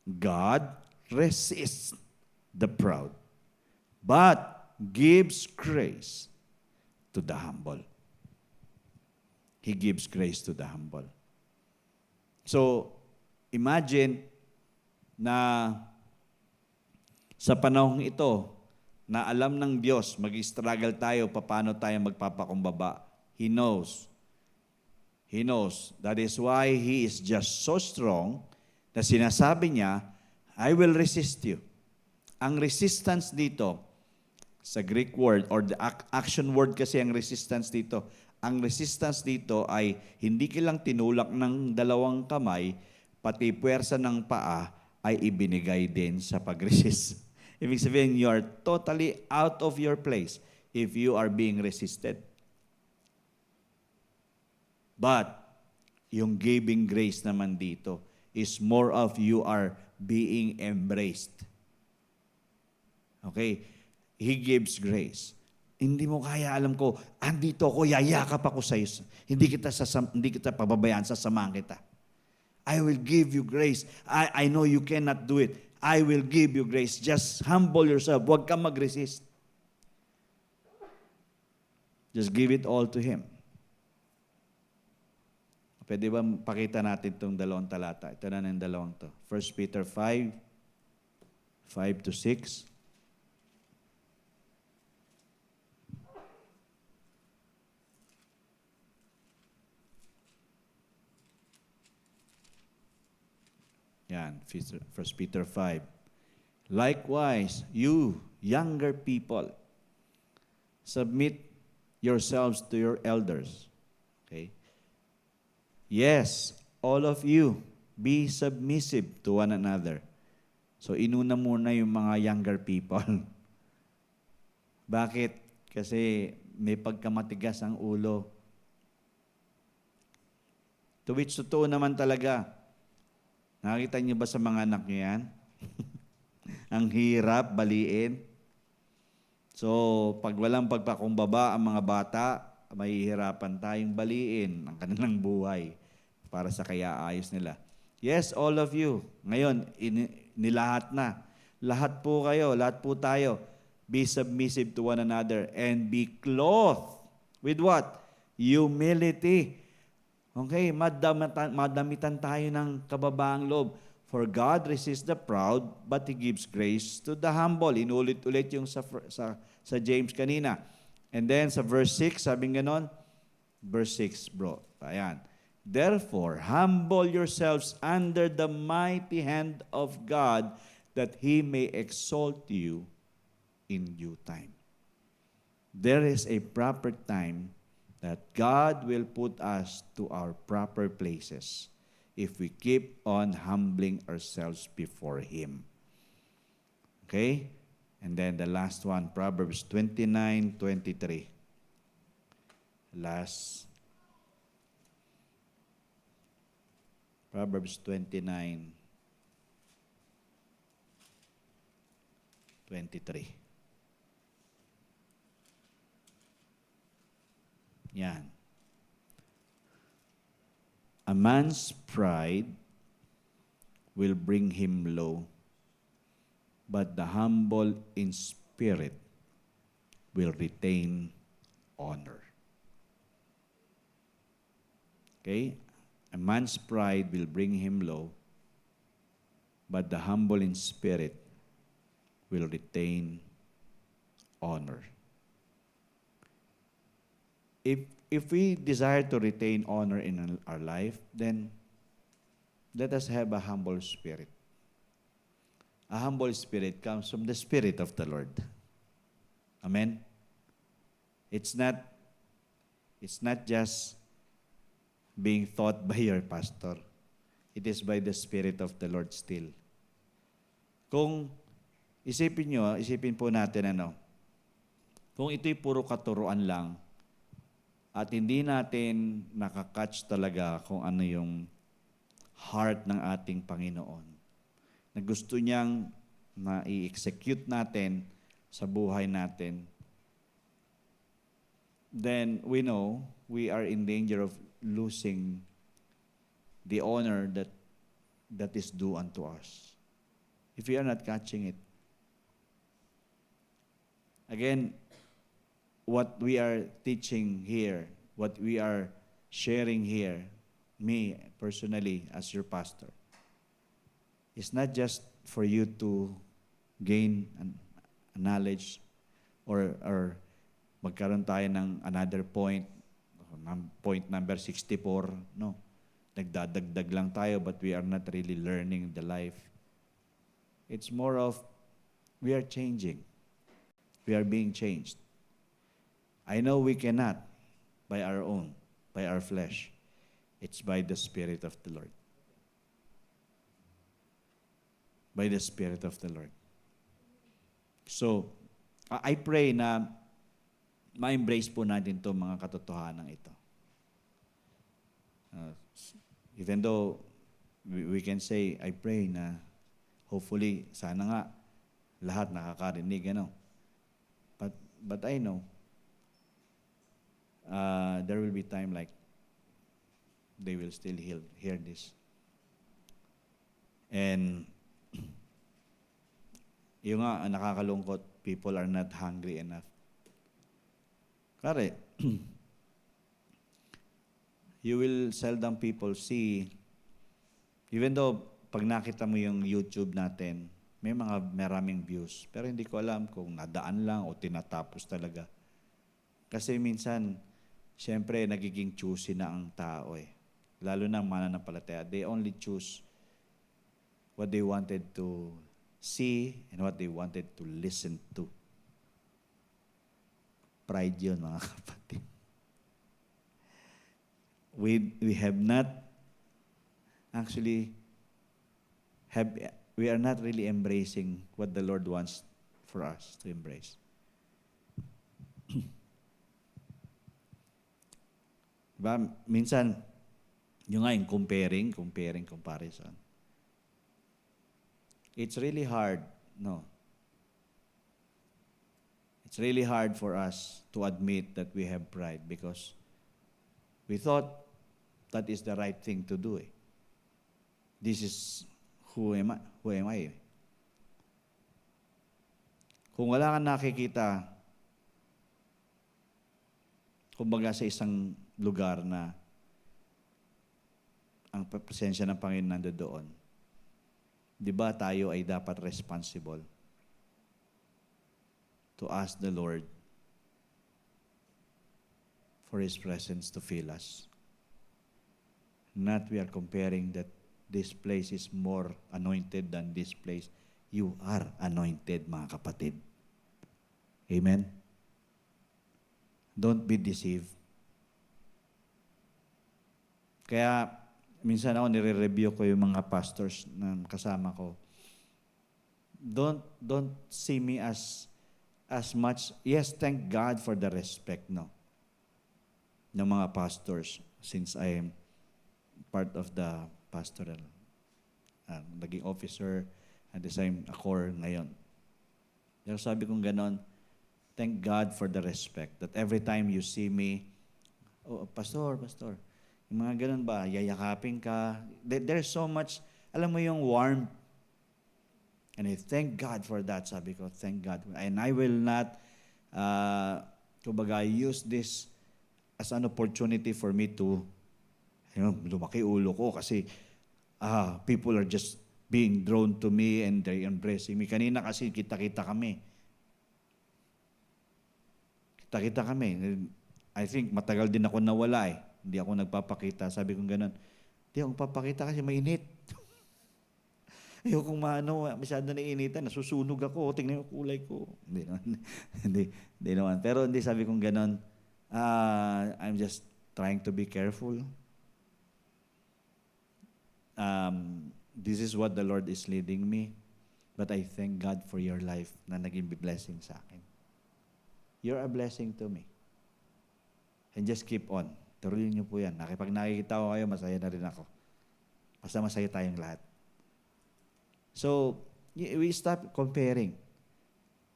God resists the proud, but gives grace to the humble. He gives grace to the humble. So, imagine na sa panahong ito, na alam ng Diyos, mag-struggle tayo, paano tayo magpapakumbaba. He knows. He knows. That is why He is just so strong na sinasabi niya, I will resist you. Ang resistance dito, sa Greek word, or the action word kasi ang resistance dito, ang resistance dito ay hindi kilang tinulak ng dalawang kamay, pati puwersa ng paa ay ibinigay din sa pag-resist. Ibig sabihin, you are totally out of your place if you are being resisted. But, yung giving grace naman dito is more of you are being embraced. Okay? He gives grace. Hindi mo kaya, alam ko, andito ako, yayakap ako sa iyo. Hindi kita pababayaan, sasamahan kita. I will give you grace. I know you cannot do it. I will give you grace. Just humble yourself. Huwag kang mag-resist. Just give it all to Him. Pwede ba pakita natin itong dalawang talata? Ito na ng dalawang to. 1 Peter 5, 5 to 6. Yan, 1 Peter 5. Likewise, you, younger people, submit yourselves to your elders. Okay? Yes, all of you, be submissive to one another. So, inuna muna yung mga younger people. Bakit? Kasi may pagkamatigas ang ulo. To which totoo naman talaga. Nakita niyo ba sa mga anak niyo yan? Ang hirap, baliin. So, pag walang pagpakumbaba ang mga bata, mahihirapan tayong baliin ang kanilang buhay para sa kaya-ayos nila. Yes, all of you. Ngayon, nilahat na. Lahat po kayo, lahat po tayo, be submissive to one another and be clothed with what? Humility. Okay, madamitan tayo ng kababaang loob. For God resists the proud, but He gives grace to the humble. Inulit-ulit yung sa James kanina. And then sa verse 6, sabi ganon, verse 6 bro, ayan. Therefore, humble yourselves under the mighty hand of God, that He may exalt you in due time. There is a proper time that God will put us to our proper places if we keep on humbling ourselves before Him. Okay? And then the last one, Proverbs 29:23. Last. Proverbs 29:23. Yan. A man's pride will bring him low, but the humble in spirit will retain honor. Okay? A man's pride will bring him low, but the humble in spirit will retain honor. If we desire to retain honor in our life, then let us have a humble spirit. A humble spirit comes from the Spirit of the Lord. Amen? It's not just being taught by your pastor. It is by the Spirit of the Lord still. Kung isipin po natin kung ito'y puro katuruan lang, at hindi natin nakakatch talaga kung ano yung heart ng ating Panginoon, na gusto niyang na i-execute natin sa buhay natin, then we know we are in danger of losing the honor that is due unto us if we are not catching it. Again, what we are teaching here, what we are sharing here, me personally as your pastor, is not just for you to gain a knowledge or magkaroon tayo ng another point number 64, no. Nagdadagdag lang tayo but we are not really learning the life. It's more of we are changing. We are being changed. I know we cannot by our own, by our flesh. It's by the Spirit of the Lord. By the Spirit of the Lord. So, I pray na ma-embrace po natin itong mga katotohanan ito. Even though we can say, I pray na hopefully, sana nga lahat nakakarinig, ano. But I know, there will be time like they will still hear this. And yung nga, nakakalungkot, people are not hungry enough. Kare, you will seldom people see, even though pag nakita mo yung YouTube natin, may maraming views. Pero hindi ko alam kung nadaan lang o tinatapos talaga. Kasi minsan, siyempre, nagiging choosy na ang tao eh. Lalo na ang mananampalataya. They only choose what they wanted to see and what they wanted to listen to. Pride yun, mga kapatid. We have not actually we are not really embracing what the Lord wants for us to embrace. Diba? Minsan, yung nga yung comparison. It's really hard, no? It's really hard for us to admit that we have pride because we thought that is the right thing to do. Eh. This is who am I? Kung wala kang nakikita, kumbaga sa isang lugar na ang presensya ng Panginoon nandoon, di ba tayo ay dapat responsible to ask the Lord for His presence to fill us. Not we are comparing that this place is more anointed than this place. You are anointed, mga kapatid. Amen? Don't be deceived. Kaya, minsan ako nire-review ko yung mga pastors na kasama ko. Don't see me as much. Yes, thank God for the respect, no, ng mga pastors since I am part of the pastoral, naging officer at the same accord ngayon. Pero sabi kong ganon, thank God for the respect that every time you see me, oh, pastor, yung mga ganon ba, yayakapin ka. There's so much, alam mo yung warmth. And I thank God for that. Sabi ko, thank God. And I will not, kumbaga, use this as an opportunity for me to, lumaki ulo ko kasi people are just being drawn to me and they're embracing me. Kanina kasi kita-kita kami. I think matagal din ako nawala eh. Hindi ako nagpapakita. Sabi kong ganun, hindi ako nagpapakita kasi mainit. Ayokong masyado nainitan, nasusunog ako, tingnan yung kulay ko. Hindi naman. Pero hindi, sabi kong ganon, I'm just trying to be careful. This is what the Lord is leading me. But I thank God for your life na naging blessing sa akin. You're a blessing to me. And just keep on. Turuin niyo po yan. Pag nakikita ko kayo, masaya na rin ako. Basta masaya tayong lahat. So, we stop comparing.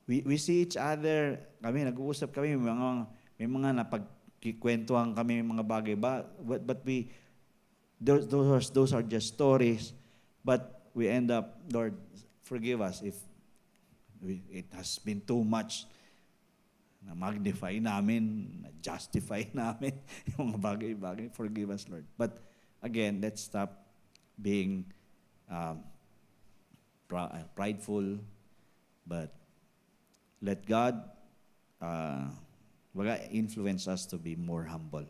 We see each other, kami, nag-uusap kami, may mga napagkikwentuhan kami, may mga bagay ba, but those are just stories, but we end up, Lord, forgive us if it has been too much, na magnify namin, na justify namin yung mga bagay-bagay. Forgive us, Lord. But again, let's stop being prideful, but let God influence us to be more humble.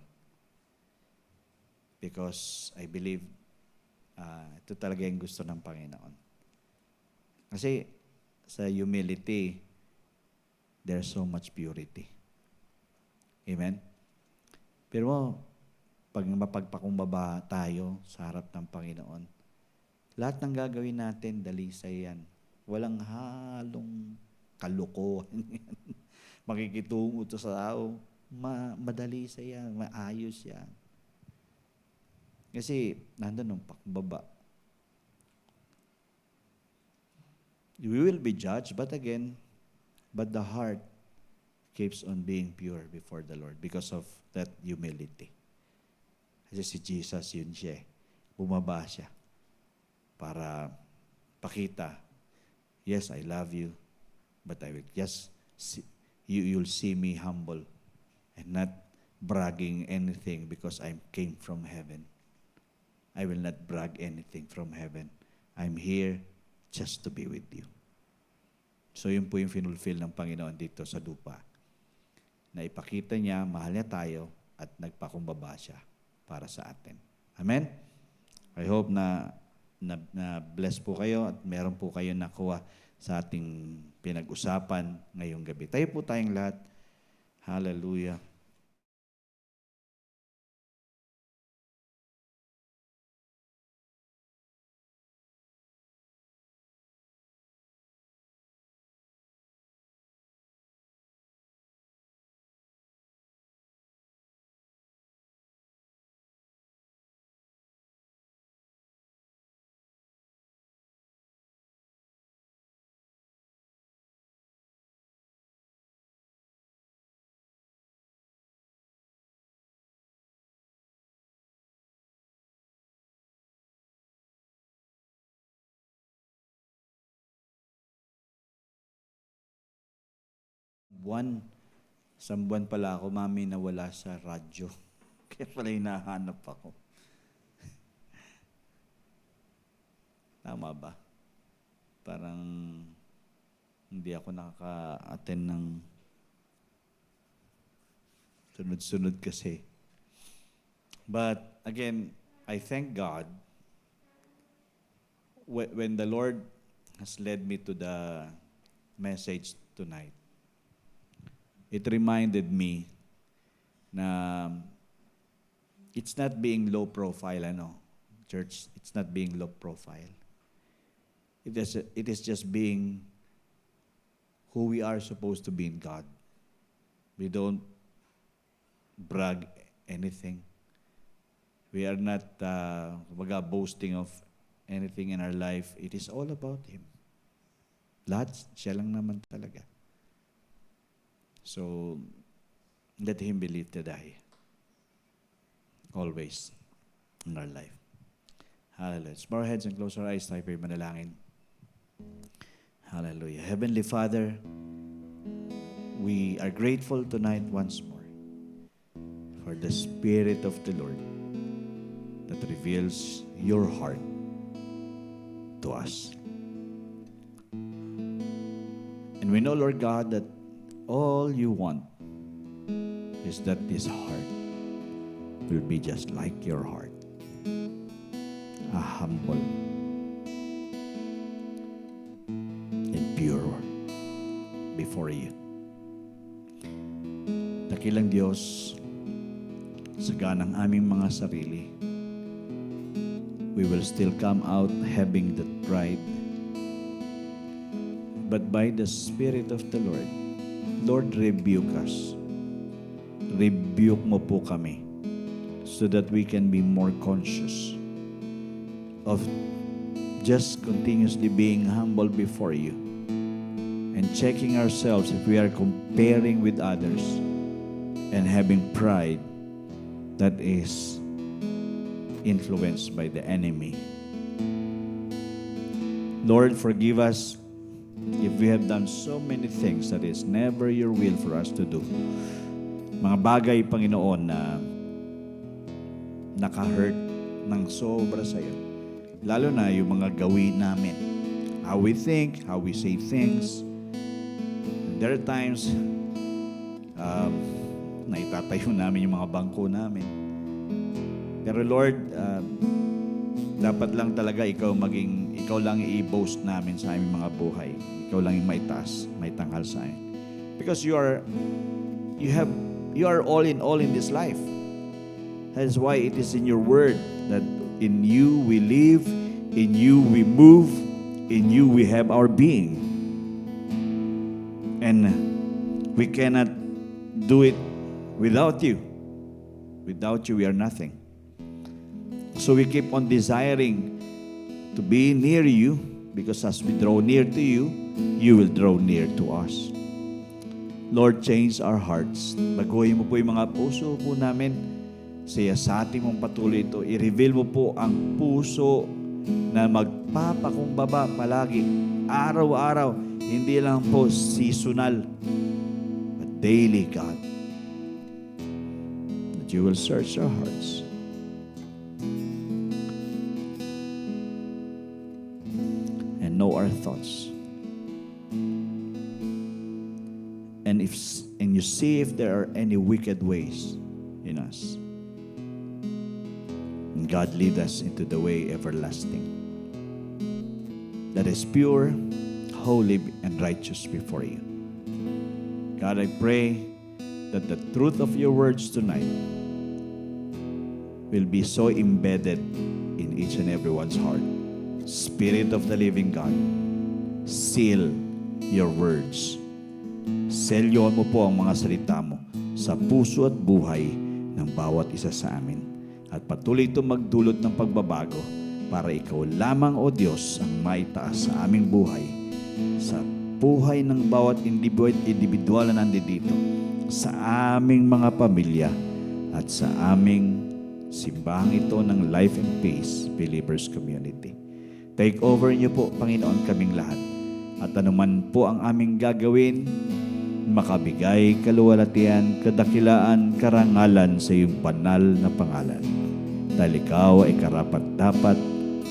Because I believe ito talaga yung gusto ng Panginoon. Kasi sa humility, there's so much purity. Amen? Pero pag mapagpakumbaba tayo sa harap ng Panginoon, lahat ng gagawin natin, dalisay yan. Walang halong kalukuhan yan. Makikitungo to sa tao, madali sa yan, maayos yan. Kasi, nandun ng pakumbaba. We will be judged, but the heart keeps on being pure before the Lord because of that humility. Kasi si Jesus, yun siya. Bumaba siya para pakita, yes, I love you, but I will just you'll see me humble and not bragging anything because I came from heaven. I will not brag anything from heaven. I'm here just to be with you. So yun po yung finulfill ng Panginoon dito sa lupa. Na ipakita niya, mahal niya tayo at nagpakumbaba siya para sa atin. Amen? I hope na bless po kayo at meron po kayo nakuha sa ating pinag-usapan ngayong gabi. Tayo po tayong lahat. Hallelujah. Isang buwan pala ako, Mami, nawala sa radyo. Kaya pala hinahanap ako. Tama ba? Parang hindi ako nakaka-attend ng sunod-sunod kasi. But again, I thank God when the Lord has led me to the message tonight. It reminded me na it's not being low profile, church. It's not being low profile. It is just being who we are supposed to be in God. We don't brag anything. We are not boasting of anything in our life. It is all about Him. Lahat, siya lang naman talaga. So, let Him be lifted high. Always in our life. Hallelujah. Let's bow our heads and close our eyes. Tayo po'y manalangin. Hallelujah. Heavenly Father, we are grateful tonight once more for the Spirit of the Lord that reveals your heart to us. And we know, Lord God, that all you want is that this heart will be just like your heart, a humble and pure before you. Dakilang Diyos, sa ganang aming mga sarili, we will still come out having that pride. But by the Spirit of the Lord, rebuke us. Rebuke mo po kami so that we can be more conscious of just continuously being humble before you and checking ourselves if we are comparing with others and having pride that is influenced by the enemy. Lord, forgive us if we have done so many things that is never your will for us to do. Mga bagay, Panginoon, na naka-hurt ng sobra sa'yo. Lalo na yung mga gawin namin. How we think, how we say things. And there are times na itatayo namin yung mga bangko namin. Pero Lord, dapat lang talaga ikaw lang i-boast namin sa aming mga buhay. Ikaw lang yung maitaas, may tanghal sa amin. Because you are all in this life. That is why it is in your word that in you we live, in you we move, in you we have our being. And we cannot do it without you. Without you, we are nothing. So we keep on desiring to be near you, because as we draw near to you, you will draw near to us. Lord, change our hearts. Baguhin mo po yung mga puso po namin. Siyasatin mong patuloy ito. I-reveal mo po ang puso na magpapakumbaba palagi, araw-araw. Hindi lang po seasonal, but daily, God. That you will search our hearts. And know our thoughts. And you see if there are any wicked ways in us. And God, lead us into the way everlasting, that is pure, holy, and righteous before you. God, I pray that the truth of your words tonight will be so embedded in each and everyone's heart. Spirit of the living God, seal your words. Selyohan mo po ang mga salita mo sa puso at buhay ng bawat isa sa amin. At patuloy ito magdulot ng pagbabago para ikaw lamang, O Diyos, ang maitaas sa aming buhay, sa buhay ng bawat individual na nandito, sa aming mga pamilya, at sa aming simbahang ito ng Life and Peace Believers Community. Take over niyo po, Panginoon, kaming lahat. At anuman po ang aming gagawin, makabigay kaluwalhatian, kadakilaan, karangalan sa iyong banal na pangalan. Dahil ikaw ay karapat-dapat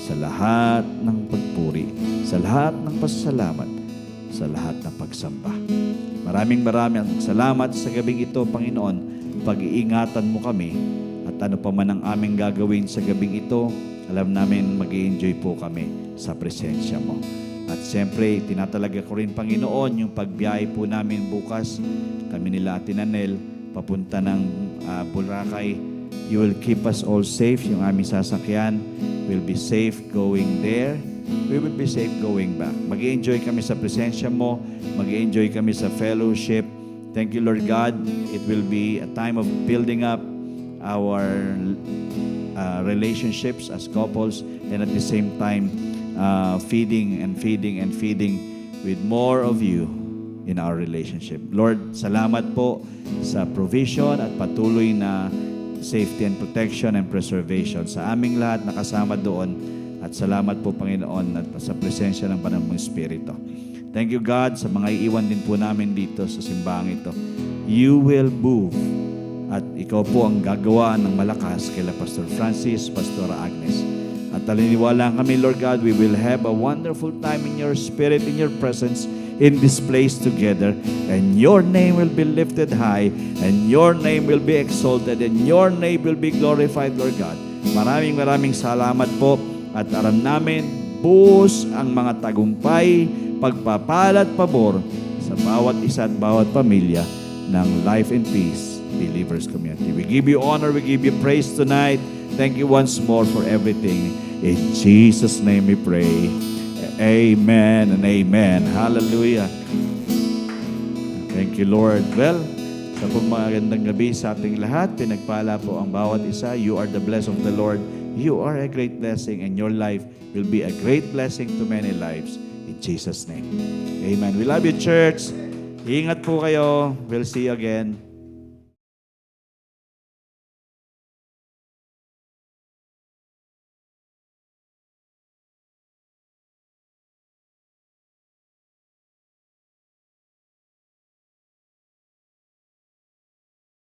sa lahat ng pagpuri, sa lahat ng pasasalamat, sa lahat ng pagsamba. Maraming salamat sa gabing ito, Panginoon. Pag-iingatan mo kami, at ano pa man ang aming gagawin sa gabing ito, alam namin mag-i-enjoy po kami sa presensya mo. At siyempre, tinatalaga ko rin, Panginoon, yung pagbiyahe po namin bukas. Kami nila Ate Nanel, papunta ng Boracay. You will keep us all safe. Yung aming sasakyan will be safe going there. We will be safe going back. Mag-i-enjoy kami sa presensya mo. Mag-i-enjoy kami sa fellowship. Thank you, Lord God. It will be a time of building up our relationships as couples, and at the same time, feeding with more of you in our relationship. Lord, salamat po sa provision at patuloy na safety and protection and preservation sa aming lahat na kasama doon. At salamat po, Panginoon, at sa presensya ng Banal mong Espiritu. Thank you, God, sa mga iiwan din po namin dito sa simbahang ito. You will move, at ikaw po ang gagawa ng malakas kay Pastor Francis, Pastor Agnes. At taliniwala kami, Lord God, we will have a wonderful time in your spirit, in your presence, in this place together. And your name will be lifted high, and your name will be exalted, and your name will be glorified, Lord God. Maraming salamat po. At aram namin, buhos ang mga tagumpay, pagpapala at pabor sa bawat isa at bawat pamilya ng Life and Peace Believers Community. We give you honor, we give you praise tonight. Thank you once more for everything. In Jesus' name we pray. Amen and amen. Hallelujah. Thank you, Lord. Well, sa pong magandang gabi sa ating lahat, pinagpala po ang bawat isa. You are the blessed of the Lord you are a great blessing and your life will be a great blessing to many lives. In Jesus' name. Amen. We love you, church. Ingat po kayo. We'll see you again.